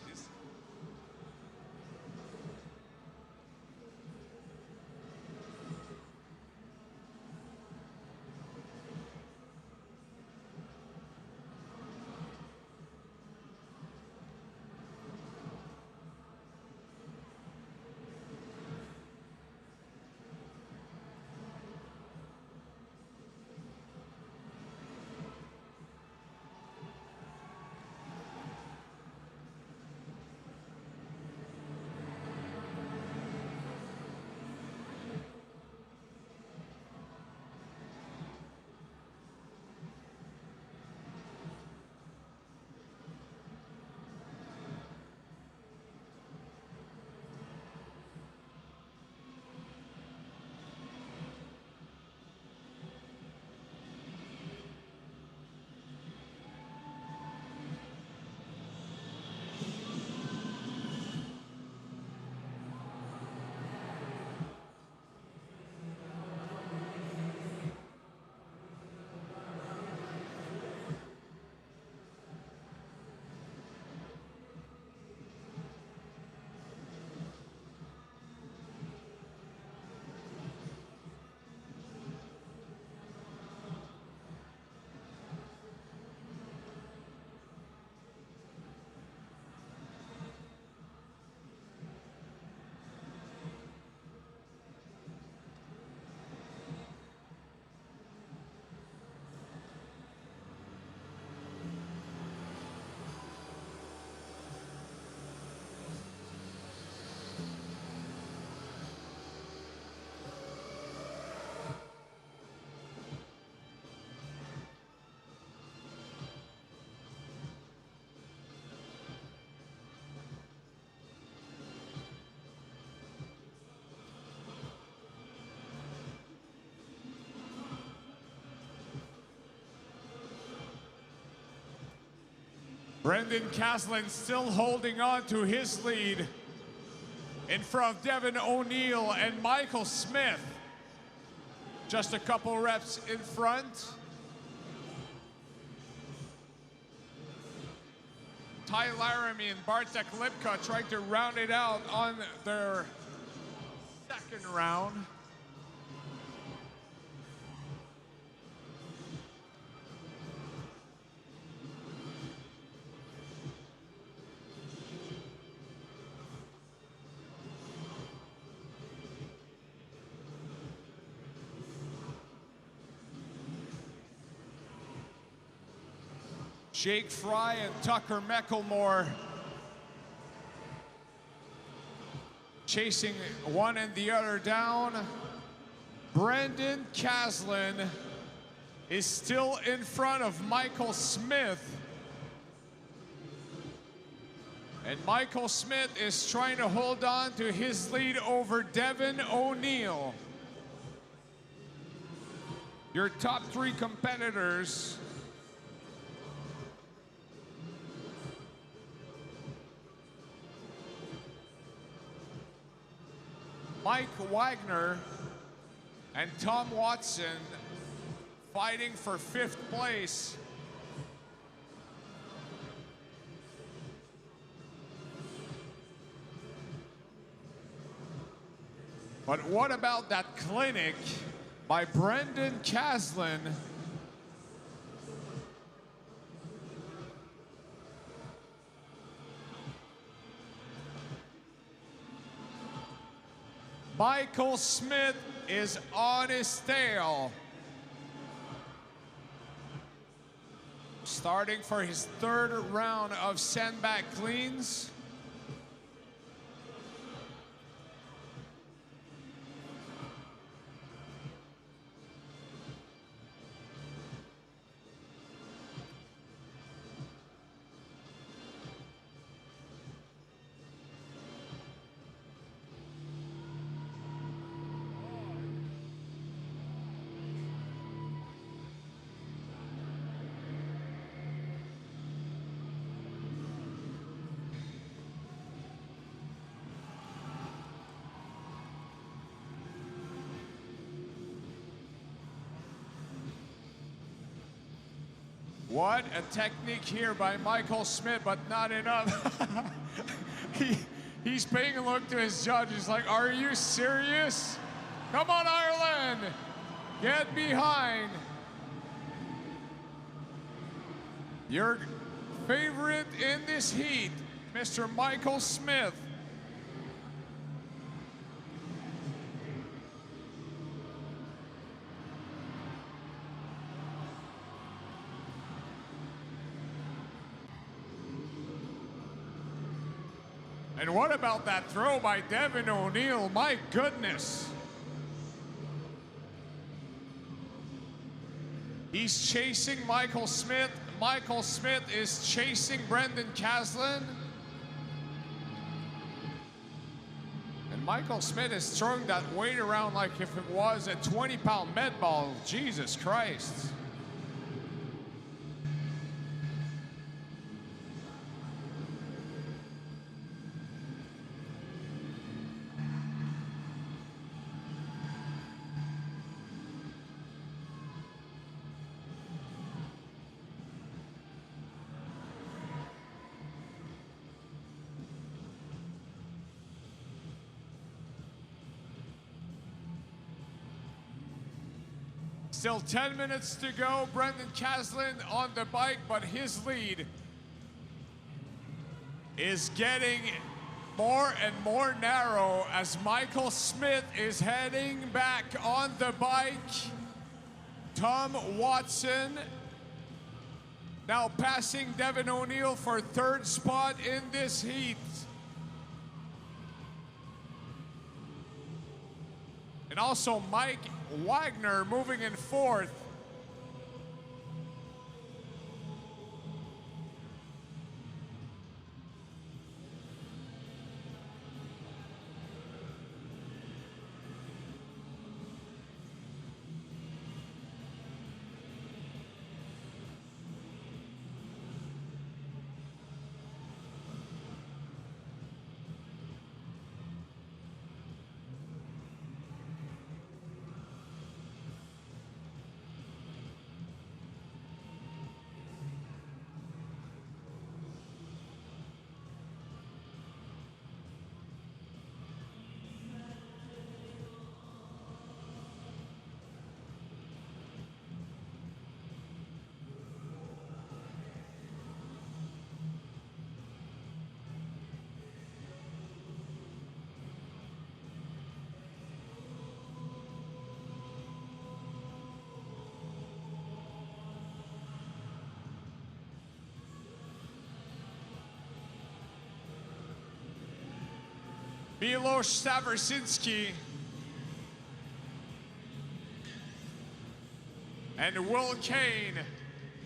Brendan Caslin still holding on to his lead in front of Devin O'Neill and Michael Smith. Just a couple reps in front. Ty Laramie and Bartek Lipka trying to round it out on their second round. Jake Fry and Tucker Mecklemore chasing one and the other down. Brendan Caslin is still in front of Michael Smith. And Michael Smith is trying to hold on to his lead over Devin O'Neill. Your top three competitors. Mike Wagner and Tom Watson fighting for 5th place. But what about that clinic by Brendan Caslin? Michael Smith is on his tail. Starting for his 3rd round of sandbag cleans. What a technique here by Michael Smith, but not enough. He's paying a look to his judges like, are you serious? Come on, Ireland, get behind. Your favorite in this heat, Mr. Michael Smith. And what about that throw by Devin O'Neill? My goodness. He's chasing Michael Smith. Michael Smith is chasing Brendan Caslin. And Michael Smith is throwing that weight around like if it was a 20-pound med ball. Jesus Christ. Still 10 minutes to go. Brendan Caslin on the bike, but his lead is getting more and more narrow as Michael Smith is heading back on the bike. Tom Watson now passing Devin O'Neill for third spot in this heat. And also Mike Wagner moving in fourth. Milos Stavrzinski and Will Kane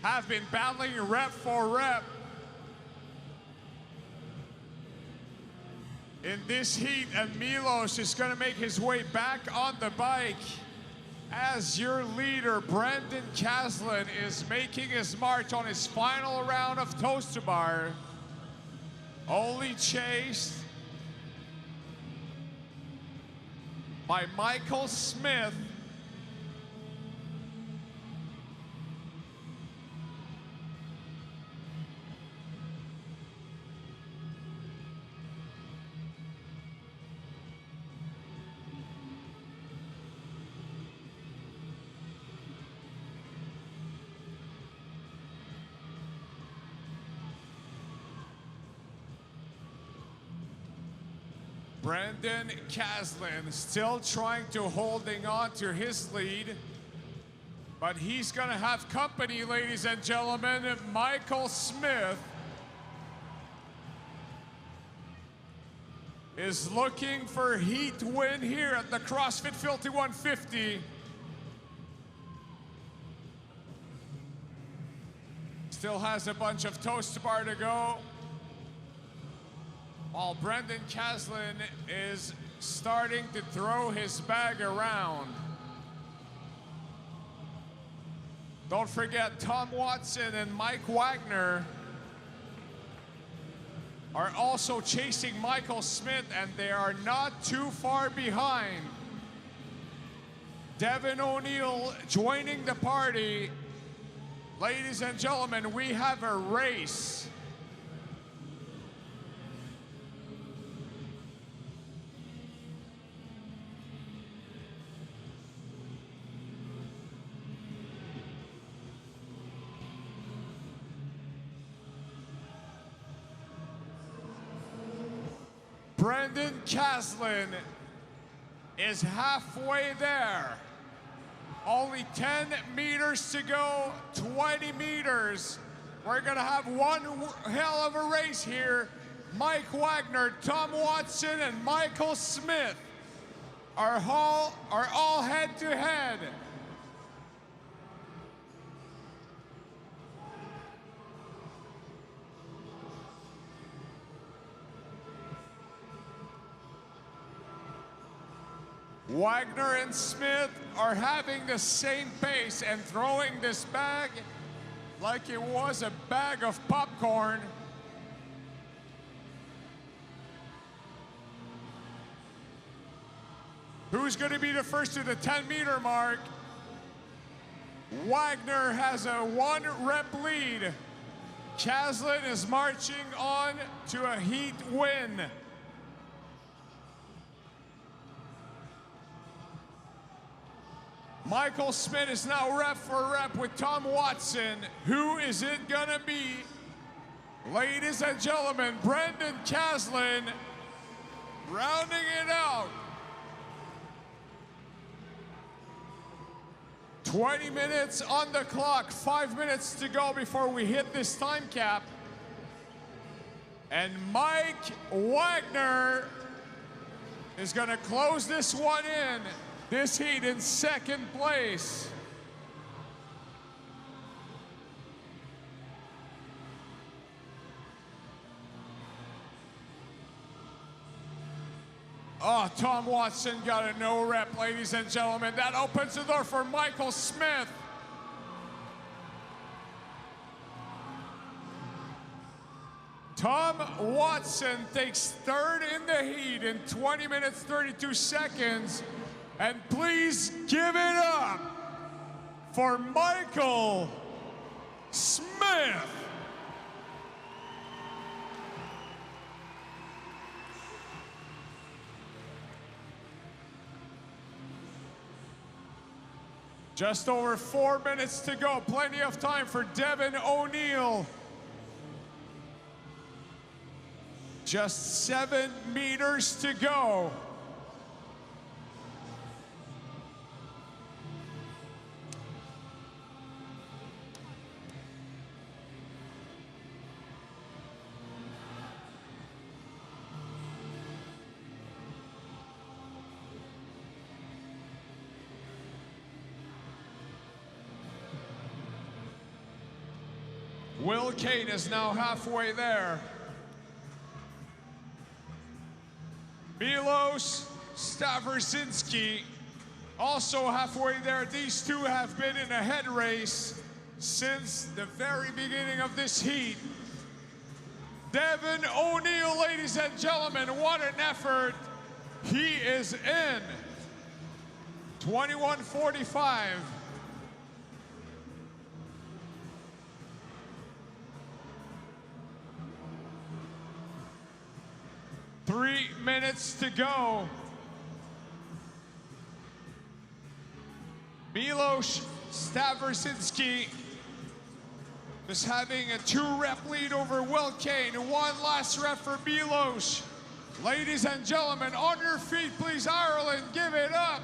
have been battling rep for rep in this heat, and Milos is going to make his way back on the bike as your leader, Brendan Caslin, is making his march on his final round of Toast to Bar. Only chased by Michael Smith. Brendan Caslin still trying to holding on to his lead, but he's gonna have company, ladies and gentlemen. Michael Smith is looking for heat win here at the CrossFit Filthy 150. Still has a bunch of Toast to Bar to go, while Brendan Caslin is starting to throw his bag around. Don't forget, Tom Watson and Mike Wagner are also chasing Michael Smith, and they are not too far behind. Devin O'Neill joining the party Ladies and gentlemen, we have a race. Brendan Caslin is halfway there. Only 10 meters to go, 20 meters. We're gonna have one hell of a race here. Mike Wagner, Tom Watson, and Michael Smith are all head to head. Wagner and Smith are having the same pace and throwing this bag like it was a bag of popcorn. Who's going to be the first to the 10-meter mark? Wagner has a 1-rep lead. Caslin is marching on to a heat win. Michael Smith is now rep for rep with Tom Watson. Who is it gonna be? Ladies and gentlemen, Brendan Caslin rounding it out. 20 minutes on the clock, 5 minutes to go before we hit this time cap. And Mike Wagner is gonna close this one in. This heat in second place. Oh, Tom Watson got a no rep, ladies and gentlemen. That opens the door for Michael Smith. Tom Watson takes third in the heat in 20 minutes, 32 seconds. And please give it up for Michael Smith. Just over 4 minutes to go. Plenty of time for Devin O'Neill. Just 7 meters to go. Will Kane is now halfway there. Milos Stavrzinski also halfway there. These two have been in a head race since the very beginning of this heat. Devin O'Neill, ladies and gentlemen, what an effort. He is in. 21:45. Three minutes to go. Milos Stavrzinski is having a 2-rep lead over Will Kane. One last rep for Milos. Ladies and gentlemen, on your feet, please, Ireland, give it up.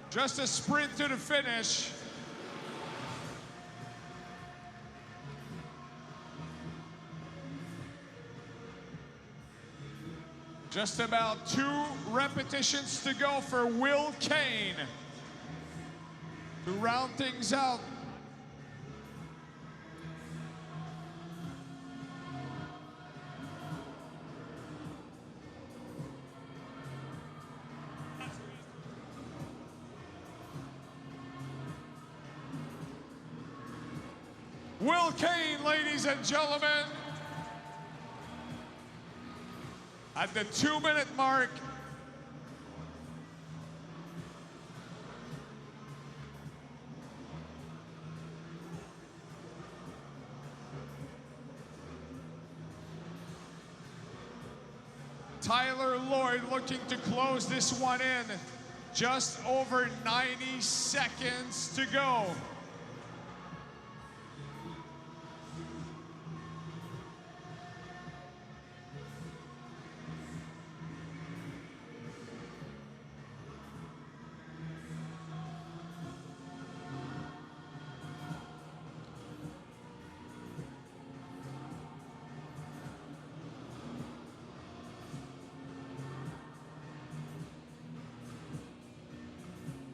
Just a sprint to the finish. Just about 2 repetitions to go for Will Kane to round things out. Will Kane, ladies and gentlemen, at the 2-minute mark. Tyler Lloyd looking to close this one in. Just over 90 seconds to go.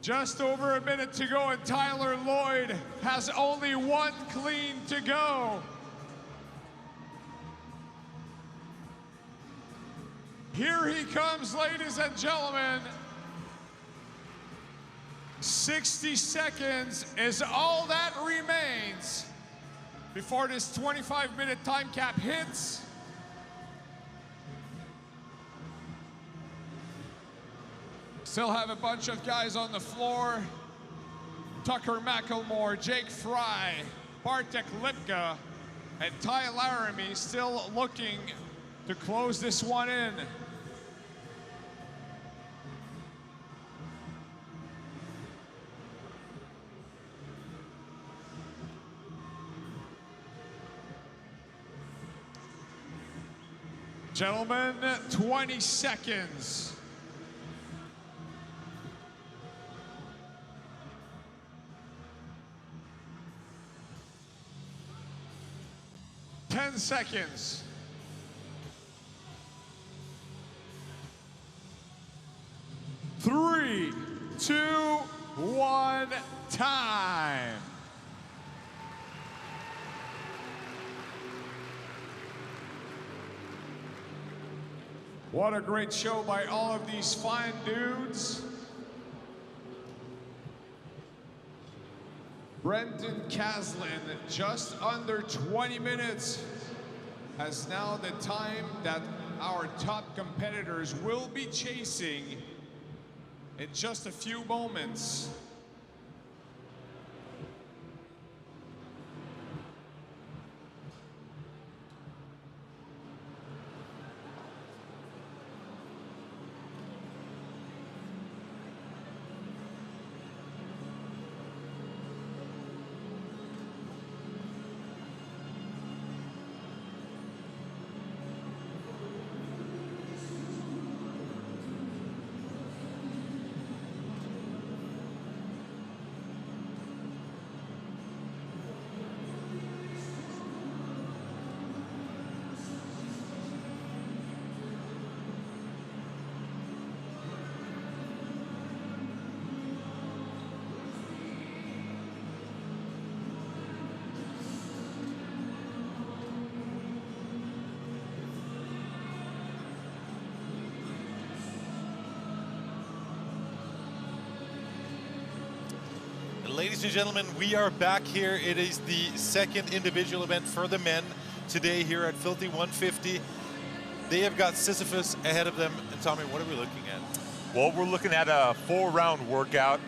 Just over a minute to go, and Tyler Lloyd has only one clean to go. Here he comes, ladies and gentlemen. 60 seconds is all that remains before this 25-minute time cap hits. Still have a bunch of guys on the floor. Tucker McElmore, Jake Fry, Bartek Lipka, and Ty Laramie still looking to close this one in. Gentlemen, 20 seconds. 10 seconds. 3, 2, 1, time. What a great show by all of these fine dudes. Brendan Caslin, just under 20 minutes, has now the time that our top competitors will be chasing in just a few moments. Ladies and gentlemen, we are back here. It is the second individual event for the men today here at Filthy 150. They have got Sisyphus ahead of them. And Tommy, what are we looking at? Well, we're looking at a 4-round workout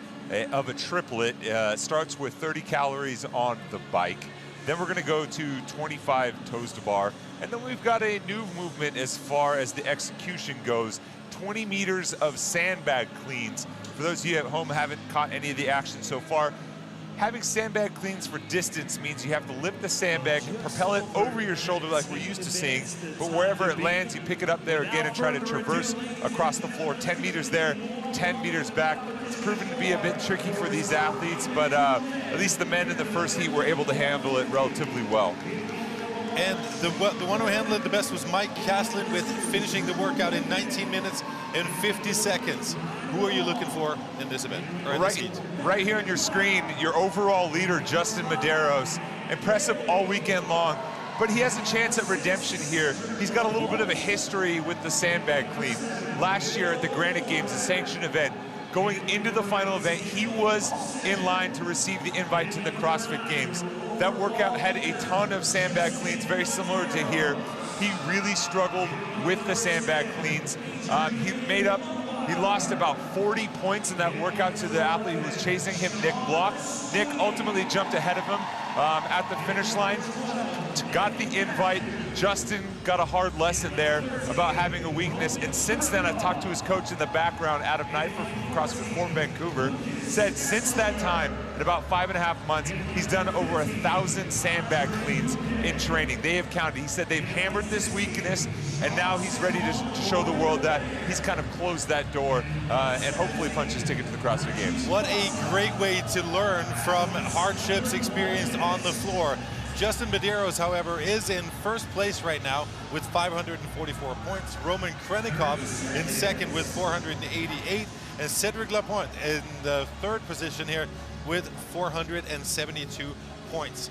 of a triplet. It starts with 30 calories on the bike. Then we're going to go to 25 toes to bar. And then we've got a new movement as far as the execution goes. 20 meters of sandbag cleans. For those of you at home who haven't caught any of the action so far, having sandbag cleans for distance means you have to lift the sandbag and propel it over your shoulder like we're used to seeing, but wherever it lands, you pick it up there again and try to traverse across the floor. 10 meters there, 10 meters back. It's proven to be a bit tricky for these athletes, but at least the men in the first heat were able to handle it relatively well. And the one who handled it the best was Mike Caslin, with finishing the workout in 19 minutes and 50 seconds. Who are you looking for in this event, or in this heat? Right here on your screen, your overall leader, Justin Medeiros. Impressive all weekend long, but he has a chance at redemption here. He's got a little bit of a history with the sandbag clean. Last year at the Granite Games, a sanctioned event, going into the final event, he was in line to receive the invite to the CrossFit Games. That workout had a ton of sandbag cleans, very similar to here. He really struggled with the sandbag cleans. He made up He lost about 40 points in that workout to the athlete who was chasing him, Nick Block. Nick ultimately jumped ahead of him at the finish line, got the invite. Justin got a hard lesson there about having a weakness, and since then I talked to his coach in the background, Adam Knifer from CrossFit Form Vancouver, said since that time, in about 5.5 months, he's done over 1,000 sandbag cleans in training. They have counted. He said they've hammered this weakness, and now he's ready to show the world that he's kind of closed that door and hopefully punch his ticket to the CrossFit Games. What a great way to learn from hardships experienced on the floor. Justin Medeiros, however, is in first place right now with 544 points. Roman Krenikov in second with 488. And Cedric Lapointe in the third position here with 472 points.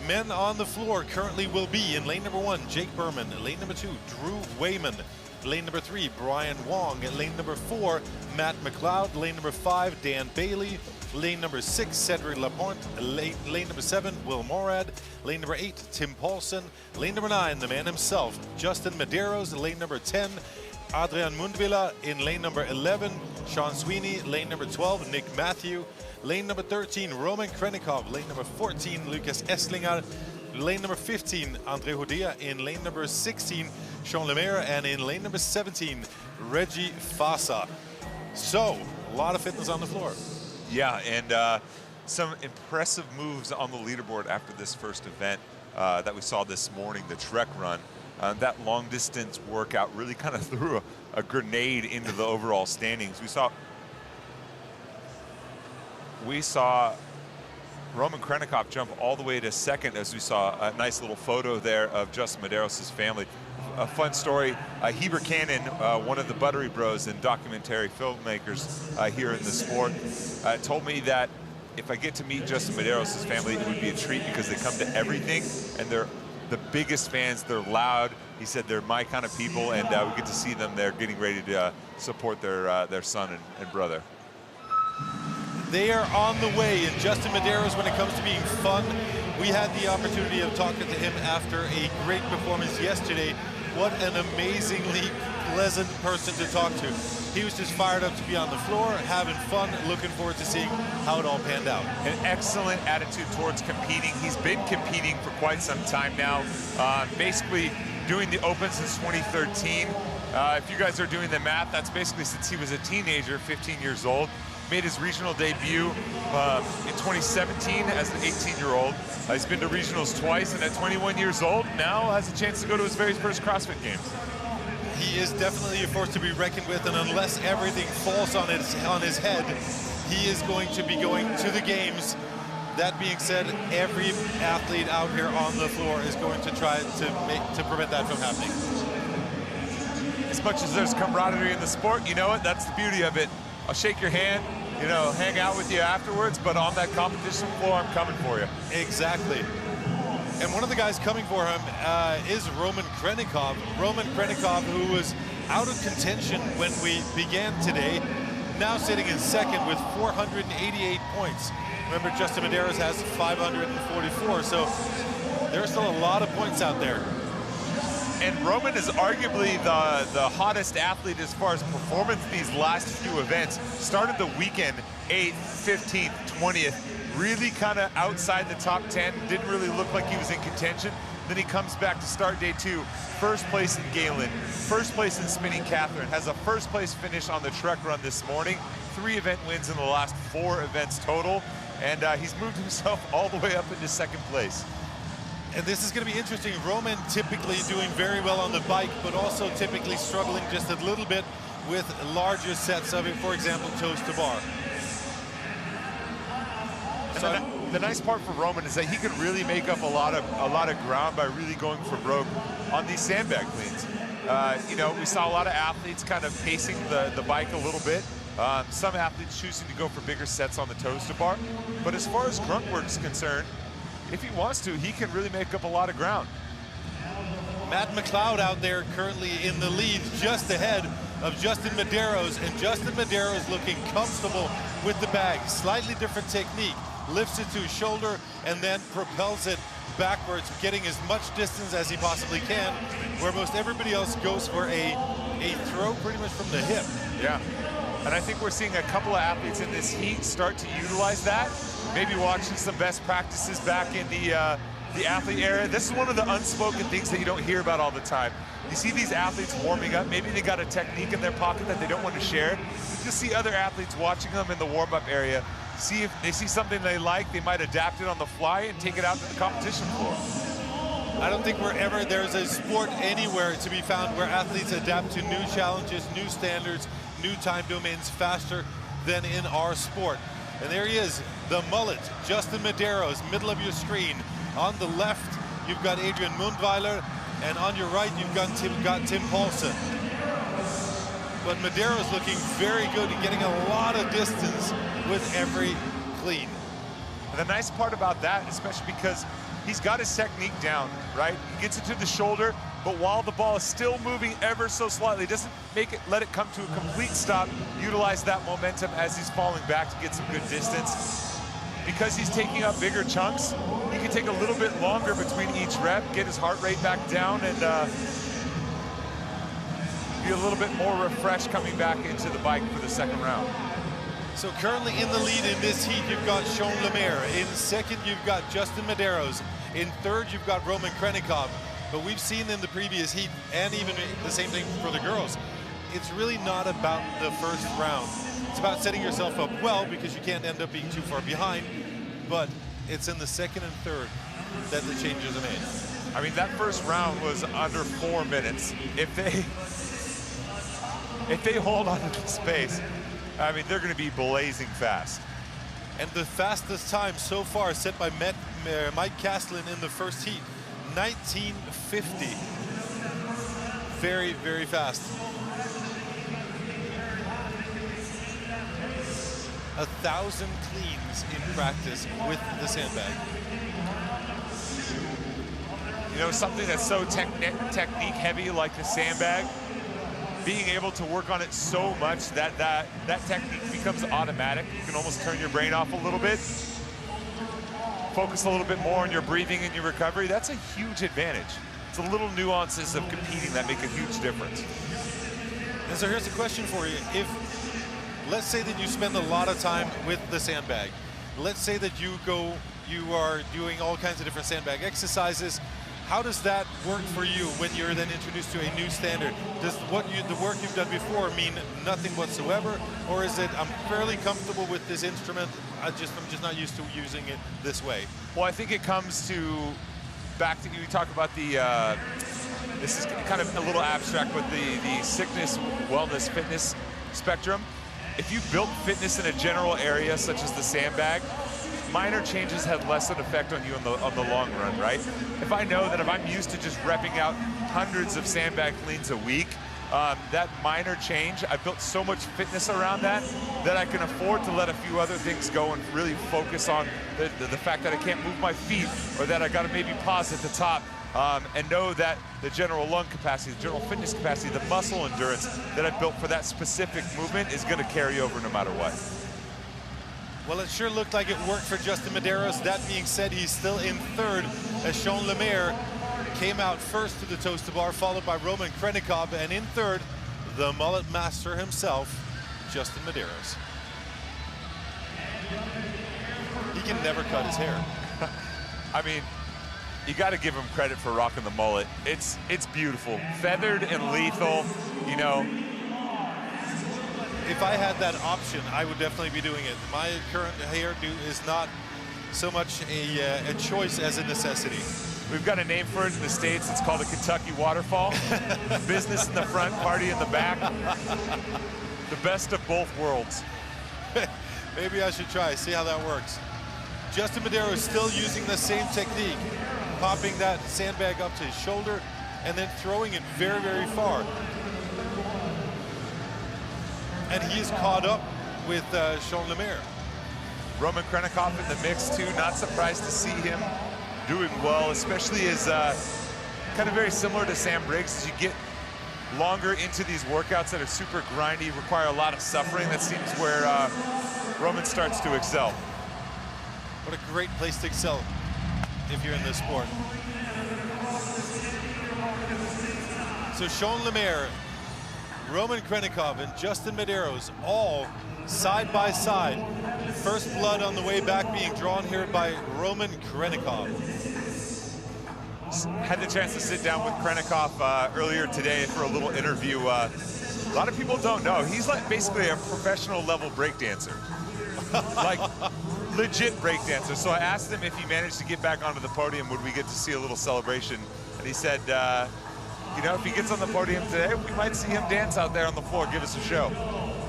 Men on the floor currently will be in lane number 1, Jake Berman. Lane number 2, Drew Wayman. Lane number 3, Brian Wong. Lane number 4, Matt McLeod. Lane number 5, Dan Bailey. Lane number 6, Cedric Lapointe. Lane number 7, Will Morad. Lane number 8, Tim Paulson. Lane number 9, the man himself, Justin Medeiros. Lane number 10, Adrian Mundvila. In lane number 11, Sean Sweeney. Lane number 12, Nick Matthew. Lane number 13, Roman Krenikov. Lane number 14, Lucas Esslinger. Lane number 15, Andre Hodea. In lane number 16, Sean Lemaire. And in lane number 17, Reggie Fassa. So, a lot of fitness on the floor. Yeah, and some impressive moves on the leaderboard after this first event that we saw this morning, the Trek Run. That long distance workout really kind of threw a grenade into the overall standings. We saw Roman Krenikov jump all the way to second, as we saw a nice little photo there of Justin Medeiros' family. A fun story, Heber Cannon, one of the Buttery Bros and documentary filmmakers here in the sport, told me that if I get to meet Justin Medeiros' family, it would be a treat because they come to everything and they're the biggest fans. They're loud. He said they're my kind of people, and we get to see them there getting ready to support their son and brother. They are on the way, and Justin Medeiros, when it comes to being fun, we had the opportunity of talking to him after a great performance yesterday. What an amazingly pleasant person to talk to. He was just fired up to be on the floor, having fun, looking forward to seeing how it all panned out. An excellent attitude towards competing. He's been competing for quite some time now, basically doing the Open since 2013. If you guys are doing the math, that's basically since he was a teenager, 15 years old. Made his regional debut in 2017 as an 18-year-old. He's been to regionals twice, and at 21 years old, now has a chance to go to his very first CrossFit Games. He is definitely a force to be reckoned with, and unless everything falls on his head, he is going to be going to the games. That being said, every athlete out here on the floor is going to try to prevent that from happening. As much as there's camaraderie in the sport, you know what? That's the beauty of it. I'll shake your hand, you know, hang out with you afterwards, but on that competition floor, I'm coming for you. Exactly. And one of the guys coming for him is Roman Krenikov. Roman Krenikov, who was out of contention when we began today, now sitting in second with 488 points. Remember, Justin Medeiros has 544, so there's still a lot of points out there. And Roman is arguably the hottest athlete as far as performance these last few events. Started the weekend 8th, 15th, 20th, really kind of outside the top 10. Didn't really look like he was in contention. Then he comes back to start day 2. First place in Galen, first place in Spinning Catherine, has a first place finish on the Trek Run this morning. 3 event wins in the last 4 events total. And he's moved himself all the way up into second place. And this is going to be interesting. Roman typically doing very well on the bike, but also typically struggling just a little bit with larger sets of it, for example, toes to bar. So the nice part for Roman is that he can really make up a lot of ground by really going for broke on these sandbag cleans. You know, we saw a lot of athletes kind of pacing the bike a little bit. Some athletes choosing to go for bigger sets on the toes to bar. But as far as grunt work is concerned, if he wants to, he can really make up a lot of ground. Matt McLeod out there currently in the lead, just ahead of Justin Medeiros, and Justin Medeiros looking comfortable with the bag. Slightly different technique. Lifts it to his shoulder and then propels it backwards, getting as much distance as he possibly can, where most everybody else goes for a a throw pretty much from the hip. Yeah. And I think we're seeing a couple of athletes in this heat start to utilize that. Maybe watching some best practices back in the athlete area. This is one of the unspoken things that you don't hear about all the time. You see these athletes warming up. Maybe they got a technique in their pocket that they don't want to share. You just see other athletes watching them in the warm-up area. See if they see something they like, they might adapt it on the fly and take it out to the competition floor. I don't think there's a sport anywhere to be found where athletes adapt to new challenges, new standards, new time domains faster than in our sport. And there he is, the mullet, Justin Medeiros, middle of your screen. On the left, you've got Adrian Mundweiler, and on your right, you've got Tim Paulson. But Medeiros looking very good and getting a lot of distance with every clean. And the nice part about that, especially because he's got his technique down, right? He gets it to the shoulder, but while the ball is still moving ever so slightly, doesn't let it come to a complete stop, utilize that momentum as he's falling back to get some good distance. Because he's taking up bigger chunks, he can take a little bit longer between each rep, get his heart rate back down, and be a little bit more refreshed coming back into the bike for the second round. So currently in the lead in this heat, you've got Sean Lemaire. In second, you've got Justin Medeiros. In third, you've got Roman Krenikov. But we've seen in the previous heat, and even the same thing for the girls, it's really not about the first round. It's about setting yourself up well, because you can't end up being too far behind. But it's in the second and third that the changes are made. I mean, that first round was under 4 minutes. If they hold on to this pace, I mean, they're going to be blazing fast. And the fastest time so far set by Mike Kastlin in the first heat, 1950. Very, very fast. 1,000 cleans in practice with the sandbag. You know, something that's so technique heavy like the sandbag, being able to work on it so much that that technique becomes automatic. You can almost turn your brain off a little bit, focus a little bit more on your breathing and your recovery. That's a huge advantage. It's the little nuances of competing that make a huge difference. And so here's a question for you. Let's say that you spend a lot of time with the sandbag. Let's say that you are doing all kinds of different sandbag exercises. How does that work for you when you're then introduced to a new standard? Does the work you've done before mean nothing whatsoever, or is it I'm fairly comfortable with this instrument, I'm just not used to using it this way? Well, I think it comes back to you talk about the this is kind of a little abstract, but the sickness, wellness, fitness spectrum. If you built fitness in a general area such as the sandbag, minor changes have less an effect on you on the long run, right? If I know that if I'm used to just repping out hundreds of sandbag cleans a week, that minor change, I've built so much fitness around that I can afford to let a few other things go and really focus on the fact that I can't move my feet, or that I got to maybe pause at the top, and know that the general lung capacity, the general fitness capacity, the muscle endurance that I've built for that specific movement is going to carry over no matter what. Well, it sure looked like it worked for Justin Medeiros. That being said, he's still in third as Sean Lemaire came out first to the toes to bar, followed by Roman Krenikov, and in third, the mullet master himself, Justin Medeiros. He can never cut his hair. I mean, you got to give him credit for rocking the mullet. It's beautiful, feathered and lethal, you know. If I had that option, I would definitely be doing it. My current hairdo is not so much a choice as a necessity. We've got a name for it in the States. It's called a Kentucky waterfall. Business in the front, party in the back. The best of both worlds. Maybe I should try, see how that works. Justin Medeiros is still using the same technique, popping that sandbag up to his shoulder and then throwing it very, very far. And he is caught up with Sean Lemaire. Roman Krenikov in the mix too. Not surprised to see him doing well, especially as kind of very similar to Sam Briggs. As you get longer into these workouts that are super grindy, require a lot of suffering, that seems where Roman starts to excel. What a great place to excel if you're in this sport. So Sean Lemaire Roman Krenikov and Justin Medeiros, all side by side. First blood on the way back being drawn here by Roman Krenikov. Had the chance to sit down with Krenikov earlier today for a little interview. A lot of people don't know, he's like basically a professional level breakdancer. Like legit breakdancer. So I asked him if he managed to get back onto the podium, would we get to see a little celebration? And he said, you know, if he gets on the podium today, we might see him dance out there on the floor, give us a show.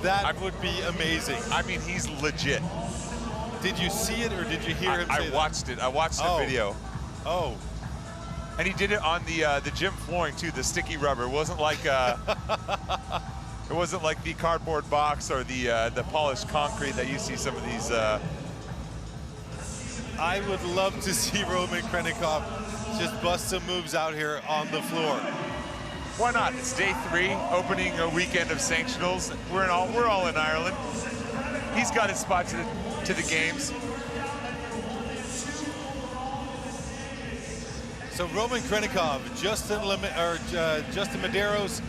That would be amazing. I mean, he's legit. Did you see it or did you hear him say I watched it. I watched the video. Oh. And he did it on the gym flooring too, the sticky rubber. It wasn't like it wasn't like the cardboard box or the polished concrete that you see some of these. I would love to see Roman Krenikov just bust some moves out here on the floor. Why not? It's day 3, opening a weekend of sanctionals. We're all in Ireland. He's got his spot to the games. So Roman Krenikov, Justin Medeiros,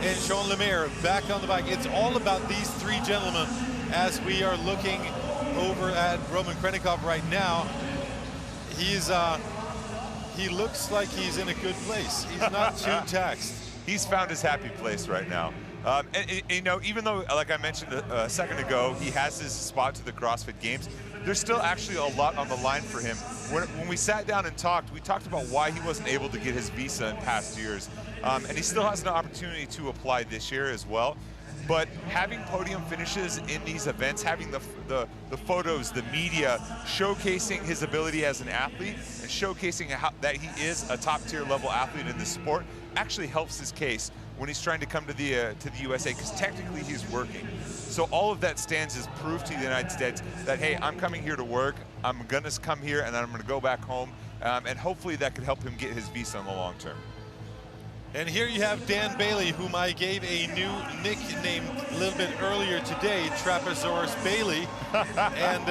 and Sean Lemaire back on the bike. It's all about these 3 gentlemen as we are looking over at Roman Krenikov right now. He looks like he's in a good place. He's not too taxed. He's found his happy place right now. And you know, even though, like I mentioned a second ago, he has his spot to the CrossFit Games, there's still actually a lot on the line for him. When we sat down and talked, we talked about why he wasn't able to get his visa in past years. And he still has an opportunity to apply this year as well. But having podium finishes in these events, having the photos, the media, showcasing his ability as an athlete and showcasing that he is a top-tier level athlete in this sport actually helps his case when he's trying to come to the USA, because technically he's working. So all of that stands as proof to the United States that, hey, I'm coming here to work, I'm gonna come here and then I'm gonna go back home, and hopefully that could help him get his visa in the long term. And here you have Dan Bailey, whom I gave a new nickname a little bit earlier today, Trapezosaurus Bailey. And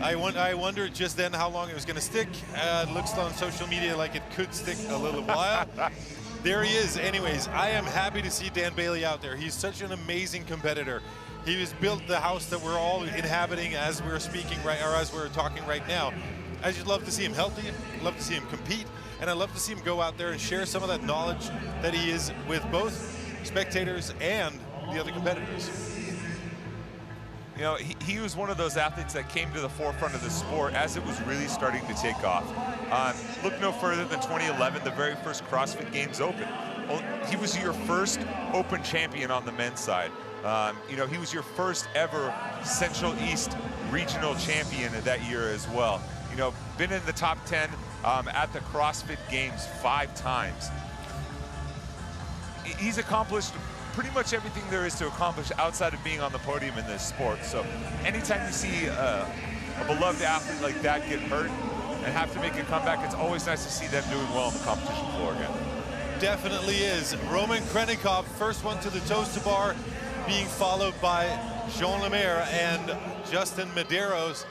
I wondered just then how long it was gonna stick. It looks on social media like it could stick a little while. There he is. Anyways, I am happy to see Dan Bailey out there. He's such an amazing competitor. He has built the house that we're all inhabiting as we're speaking right, or as we're talking right now. I just love to see him healthy, love to see him compete, and I love to see him go out there and share some of that knowledge that he is with both spectators and the other competitors. You know, he was one of those athletes that came to the forefront of the sport as it was really starting to take off. Look no further than 2011, the very first CrossFit Games Open. Well, he was your first Open champion on the men's side. You know, he was your first ever Central East regional champion that year as well. You know, been in the top 10 at the CrossFit Games 5 times. He's accomplished pretty much everything there is to accomplish outside of being on the podium in this sport. So anytime you see a beloved athlete like that get hurt and have to make a comeback, it's always nice to see them doing well on the competition floor again. Definitely is. Roman Krenikov, first one to the toes-to bar, being followed by Jean Lemaire and Justin Medeiros.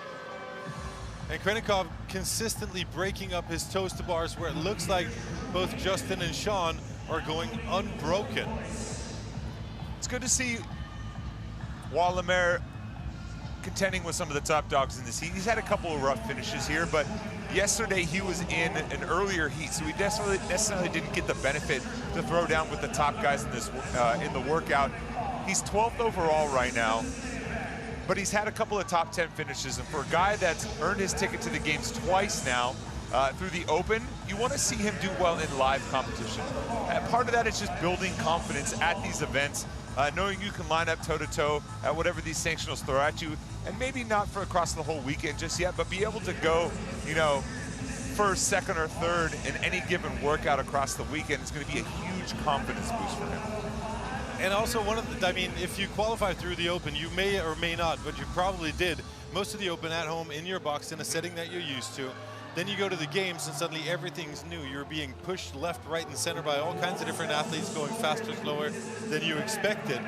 And Krenikov consistently breaking up his toes-to bars where it looks like both Justin and Sean are going unbroken. It's good to see Lemaire contending with some of the top dogs in this heat. He's had a couple of rough finishes here, but yesterday he was in an earlier heat, so he necessarily didn't get the benefit to throw down with the top guys in this in the workout. He's 12th overall right now, but he's had a couple of top 10 finishes, and for a guy that's earned his ticket to the games twice now through the Open, you want to see him do well in live competition. Part of that is just building confidence at these events, knowing you can line up toe-to-toe at whatever these sanctionals throw at you, and maybe not for across the whole weekend just yet, but be able to go, you know, first, second, or third in any given workout across the weekend. It's going to be a huge confidence boost for him. And also one of the, I mean, if you qualify through the Open, you may or may not, but you probably did most of the Open at home in your box in a setting that you're used to. Then you go to the games and suddenly everything's new. You're being pushed left, right, and center by all kinds of different athletes going faster, slower than you expected.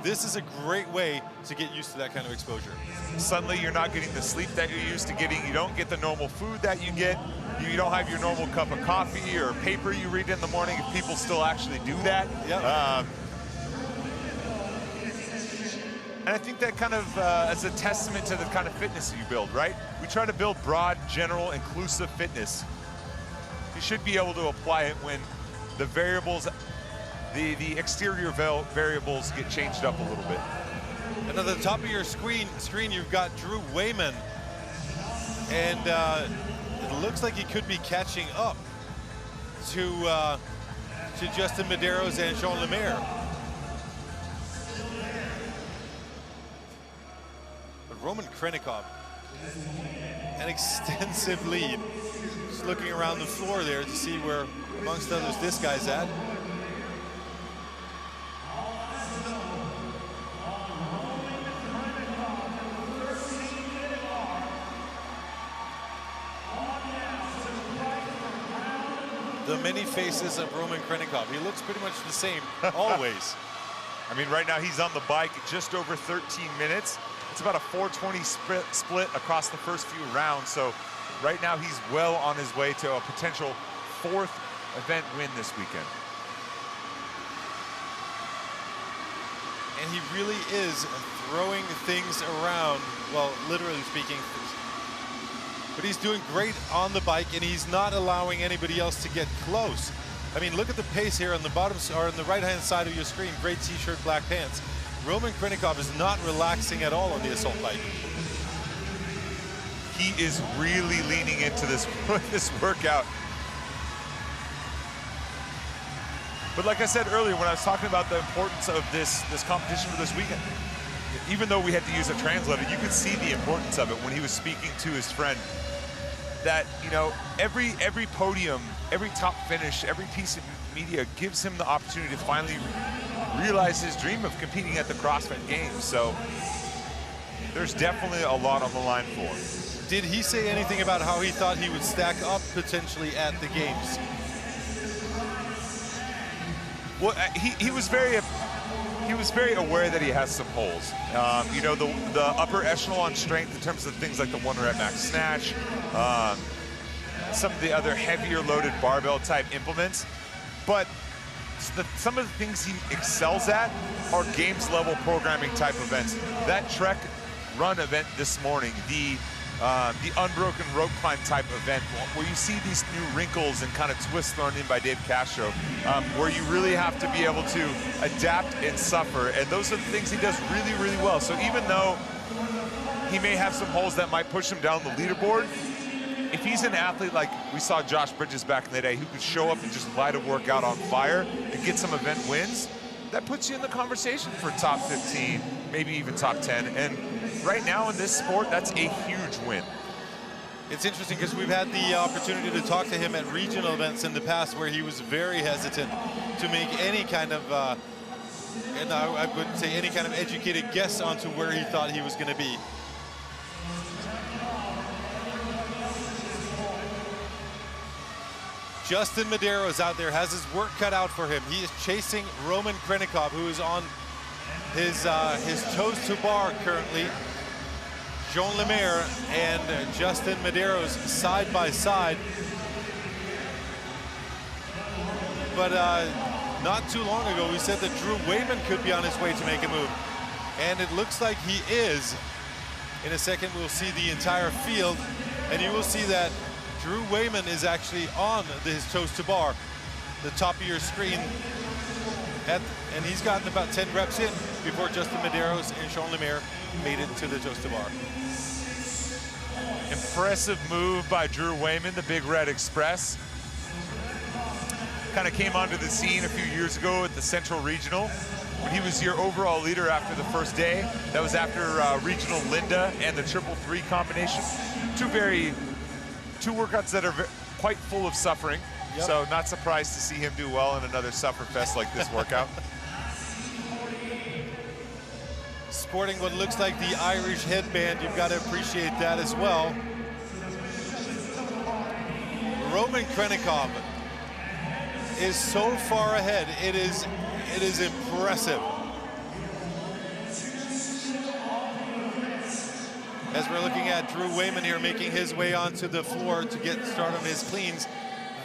This is a great way to get used to that kind of exposure. Suddenly you're not getting the sleep that you're used to getting. You don't get the normal food that you get. You don't have your normal cup of coffee or paper you read in the morning, if people still actually do that. Yep. And I think that kind of is a testament to the kind of fitness you build, right? We try to build broad, general, inclusive fitness. You should be able to apply it when the variables, the exterior variables get changed up a little bit. And at the top of your screen you've got Drew Wayman. And it looks like he could be catching up to Justin Medeiros and Jean Lemaire. But Roman Krenikov, an extensive lead. Just looking around the floor there to see where, amongst others, this guy's at. The many faces of Roman Krenikov. He looks pretty much the same, always. I mean, right now he's on the bike just over 13 minutes. It's about a 4:20 split across the first few rounds. So right now he's well on his way to a potential 4th event win this weekend. And he really is throwing things around, well, literally speaking. But he's doing great on the bike, and he's not allowing anybody else to get close. I mean, look at the pace here on the bottom, or on the right-hand side of your screen. Gray t-shirt, black pants. Roman Krenikov is not relaxing at all on the assault bike. He is really leaning into this workout. But like I said earlier, when I was talking about the importance of this competition for this weekend, even though we had to use a translator, you could see the importance of it when he was speaking to his friend. That, you know, every podium, every top finish, every piece of media gives him the opportunity to finally realize his dream of competing at the CrossFit Games. So there's definitely a lot on the line for him. Did he say anything about how he thought he would stack up potentially at the Games? Well, he was very aware that he has some holes. You know, the upper echelon strength in terms of things like the 1-rep max snatch, some of the other heavier loaded barbell type implements. But some of the things he excels at are games level programming type events. That Trek run event this morning, the unbroken rope climb type event, where you see these new wrinkles and kind of twists thrown in by Dave Castro, where you really have to be able to adapt and suffer. And those are the things he does really, really well. So even though he may have some holes that might push him down the leaderboard, if he's an athlete like we saw Josh Bridges back in the day, who could show up and just light a workout on fire and get some event wins, that puts you in the conversation for top 15, maybe even top 10. And right now in this sport, that's a huge win. It's interesting because we've had the opportunity to talk to him at regional events in the past where he was very hesitant to make any kind of, and I would say any kind of educated guess onto where he thought he was going to be. Justin Medeiros out there has his work cut out for him. He is chasing Roman Krenikov, who is on his toes to bar currently. Jean Lemaire and Justin Medeiros side by side. But not too long ago, we said that Drew Wayman could be on his way to make a move. And it looks like he is. In a second, we'll see the entire field, and you will see that Drew Wayman is actually on his toes to bar, the top of your screen. And he's gotten about 10 reps in before Justin Medeiros and Jean Lemaire made it to the toes to bar. Impressive move by Drew Wayman, the Big Red Express. Kind of came onto the scene a few years ago at the Central Regional when he was your overall leader after the first day. That was after Regional Linda and the 333 combination. Two workouts that are quite full of suffering. Yep. So not surprised to see him do well in another suffer fest like this workout. Sporting what looks like the Irish headband, you've got to appreciate that as well. Roman Krenikov is so far ahead. It is impressive. As we're looking at Drew Wayman here making his way onto the floor to get started on his cleans.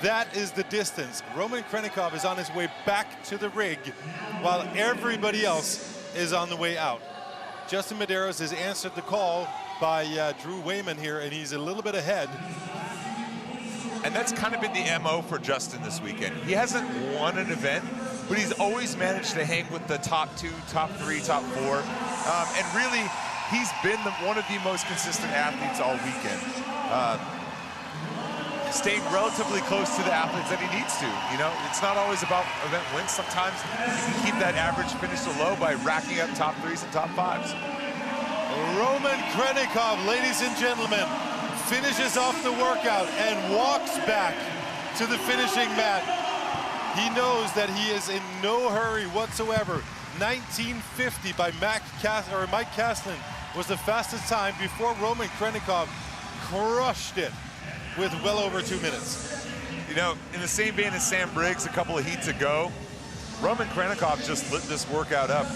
That is the distance. Roman Krenikov is on his way back to the rig while everybody else is on the way out. Justin Medeiros has answered the call by Drew Wayman here, and he's a little bit ahead. And that's kind of been the MO for Justin this weekend. He hasn't won an event, but he's always managed to hang with the top 2, top 3, top 4. And really, he's been one of the most consistent athletes all weekend. Staying relatively close to the athletes that he needs to. You know, it's not always about event wins. Sometimes you can keep that average finish low by racking up top 3s and top 5s. Roman Krenikov, ladies and gentlemen, finishes off the workout and walks back to the finishing mat. He knows that he is in no hurry whatsoever. 1950 by Mike Kastlin was the fastest time before Roman Krenikov crushed it with well over 2 minutes. You know, in the same vein as Sam Briggs a couple of heats ago, Roman Krenikov just lit this workout up,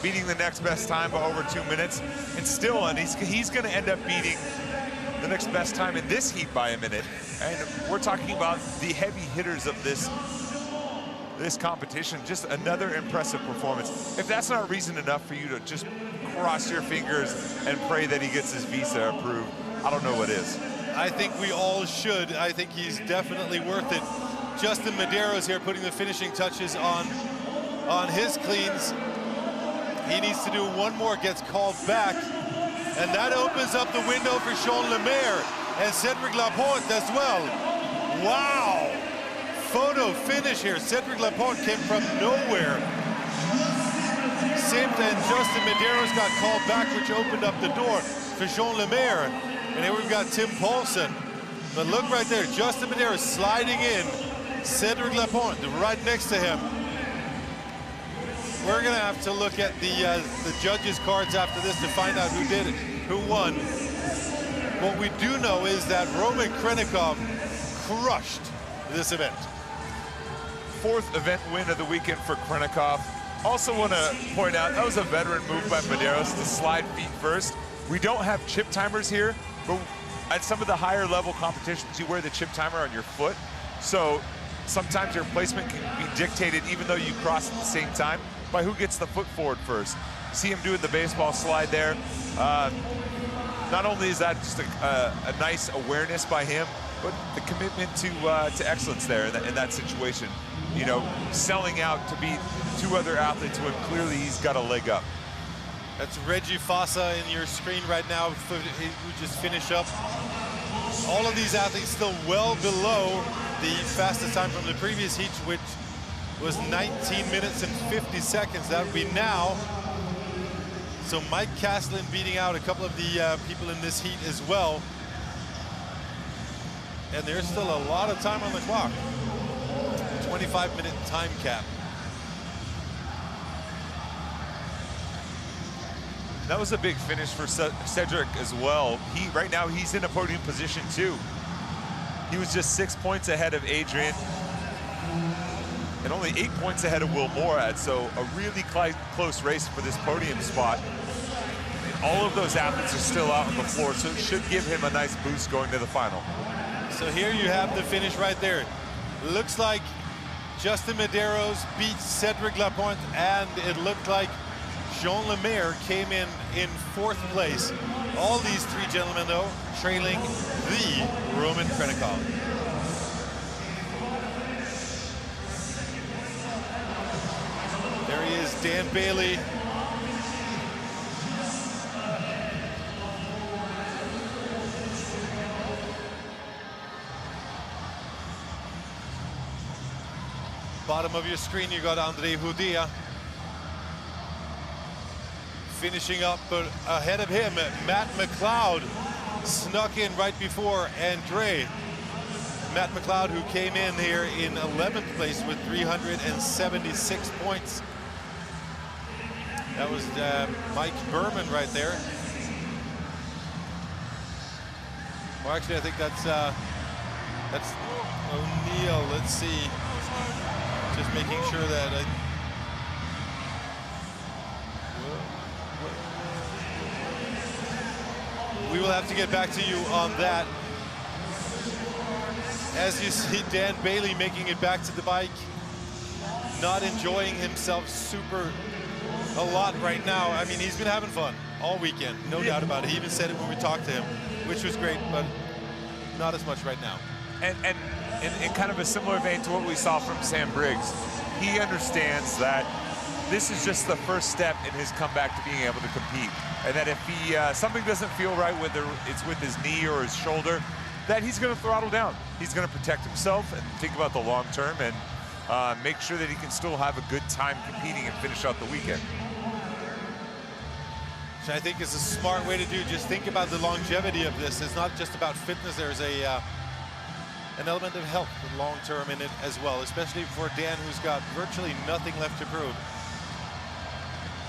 beating the next best time by over 2 minutes, and still, and he's going to end up beating the next best time in this heat by a minute. And we're talking about the heavy hitters of this competition. Just another impressive performance. If that's not reason enough for you to just cross your fingers and pray that he gets his visa approved, I don't know what is. I think we all should. I think he's definitely worth it. Justin Medeiros here putting the finishing touches on his cleans. He needs to do one more, gets called back. And that opens up the window for Sean Lemaire and Cedric Laporte as well. Wow! Photo finish here. Cedric Laporte came from nowhere. Same thing, Justin Medeiros got called back, which opened up the door for Jean Lemaire. And here we've got Tim Paulson. But look right there, Justin Medeiros sliding in. Cedric Laporte right next to him. We're gonna have to look at the judges' cards after this to find out who did it, who won. What we do know is that Roman Krenikov crushed this event. 4th event win of the weekend for Krenikov. Also want to point out, that was a veteran move by Medeiros to slide feet first. We don't have chip timers here, but at some of the higher level competitions, you wear the chip timer on your foot. So sometimes your placement can be dictated, even though you cross at the same time, by who gets the foot forward first. See him doing the baseball slide there. Not only is that just a nice awareness by him, but the commitment to excellence there in that situation. You know, selling out to beat 2 other athletes when clearly he's got a leg up. That's Reggie Fossa in your screen right now, who just finished up. All of these athletes still well below the fastest time from the previous heat, which was 19 minutes and 50 seconds. That would be now. So Mike Kastlin beating out a couple of the people in this heat as well. And there's still a lot of time on the clock. 25-minute time cap. That was a big finish for Cedric as well. Right now he's in a podium position too. He was just 6 points ahead of Adrian and only 8 points ahead of Will Morad. So a really close race for this podium spot. And all of those athletes are still out on the floor, so it should give him a nice boost going to the final. So here you have the finish right there. Looks like Justin Medeiros beat Cedric Laporte, and it looked like Jean Lemaire came in 4th place. All these 3 gentlemen, though, trailing the Roman Krenikov. There he is, Dan Bailey. Bottom of your screen, you got Andre Hudea. Finishing up, but ahead of him, Matt McLeod snuck in right before Andre. Matt McLeod, who came in here in 11th place with 376 points. That was Mike Berman right there. Well, actually, I think that's O'Neill. Let's see. Just making sure that we will have to get back to you on that. As you see, Dan Bailey making it back to the bike, not enjoying himself super a lot right now. I mean, he's been having fun all weekend, no doubt about it. He even said it when we talked to him, which was great, but not as much right now. And in kind of a similar vein to what we saw from Sam Briggs, he understands that this is just the first step in his comeback to being able to compete. And that if he something doesn't feel right, whether it's with his knee or his shoulder, that he's going to throttle down. He's going to protect himself and think about the long term and make sure that he can still have a good time competing and finish out the weekend. Which I think is a smart way to do. Just think about the longevity of this. It's not just about fitness. There's an element of health long term in it as well, especially for Dan, who's got virtually nothing left to prove.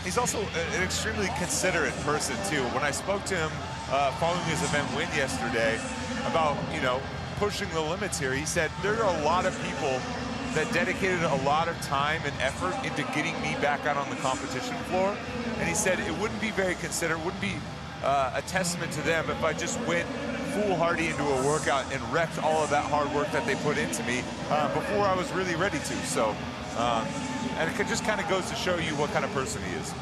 He's also an extremely considerate person too. When I spoke to him following his event win yesterday about, you know, pushing the limits here, he said there are a lot of people that dedicated a lot of time and effort into getting me back out on the competition floor. And he said it wouldn't be very considerate, wouldn't be a testament to them if I just went foolhardy into a workout and wrecked all of that hard work that they put into me before I was really ready to. So, and it just kind of goes to show you what kind of person he is.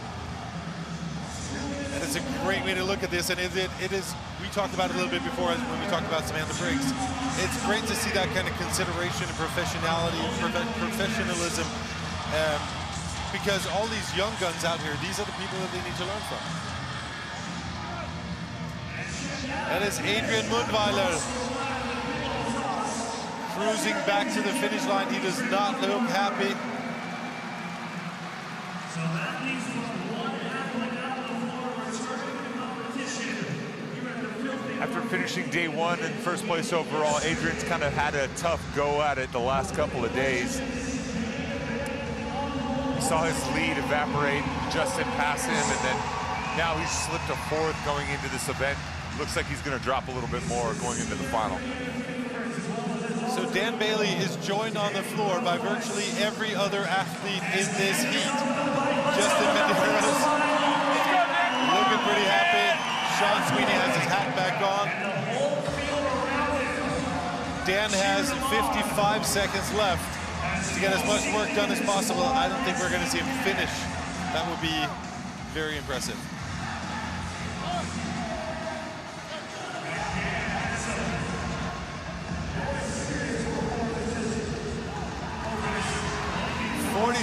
And it's a great way to look at this, and it is, we talked about it a little bit before when we talked about Samantha Briggs. It's great to see that kind of consideration and professionality and professionalism, because all these young guns out here, these are the people that they need to learn from. That is Adrian Mundweiler cruising back to the finish line. He does not look happy. After finishing day one in first place overall, Adrian's kind of had a tough go at it the last couple of days. We saw his lead evaporate, Justin pass him, and then now he's slipped to fourth going into this event. Looks like he's going to drop a little bit more going into the final. So Dan Bailey is joined on the floor by virtually every other athlete in this heat. Justin Medeiros looking pretty happy. Sean Sweeney has his hat back on. Dan has 55 seconds left to get as much work done as possible. I don't think we're going to see him finish. That would be very impressive.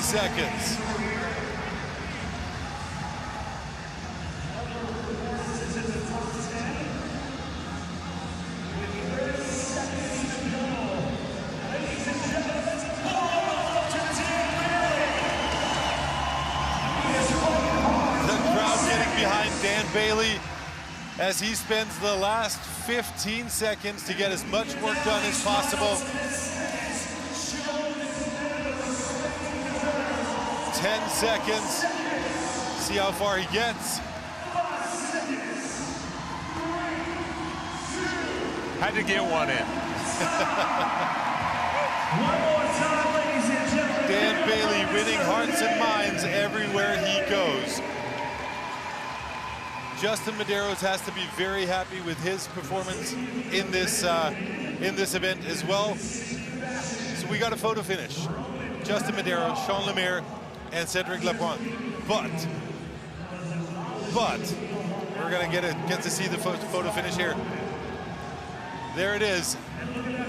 Seconds. The crowd getting behind Dan Bailey as he spends the last 15 seconds to get as much work done as possible. 10 seconds. See how far he gets. Had to get one in. One more time, ladies and gentlemen. Dan Bailey winning hearts and minds everywhere he goes. Justin Medeiros has to be very happy with his performance in this event as well. So we got a photo finish. Justin Medeiros, Sean Lemaire, and Cedric Lepointe. But we're gonna get to see the photo finish here. There it is.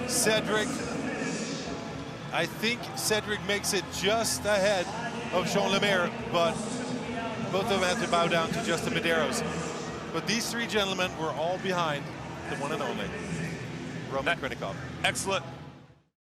Cedric. I think Cedric makes it just ahead of Sean Lemaire, but both of them had to bow down to Justin Medeiros. But these three gentlemen were all behind the one and only Roman Krinikov. Excellent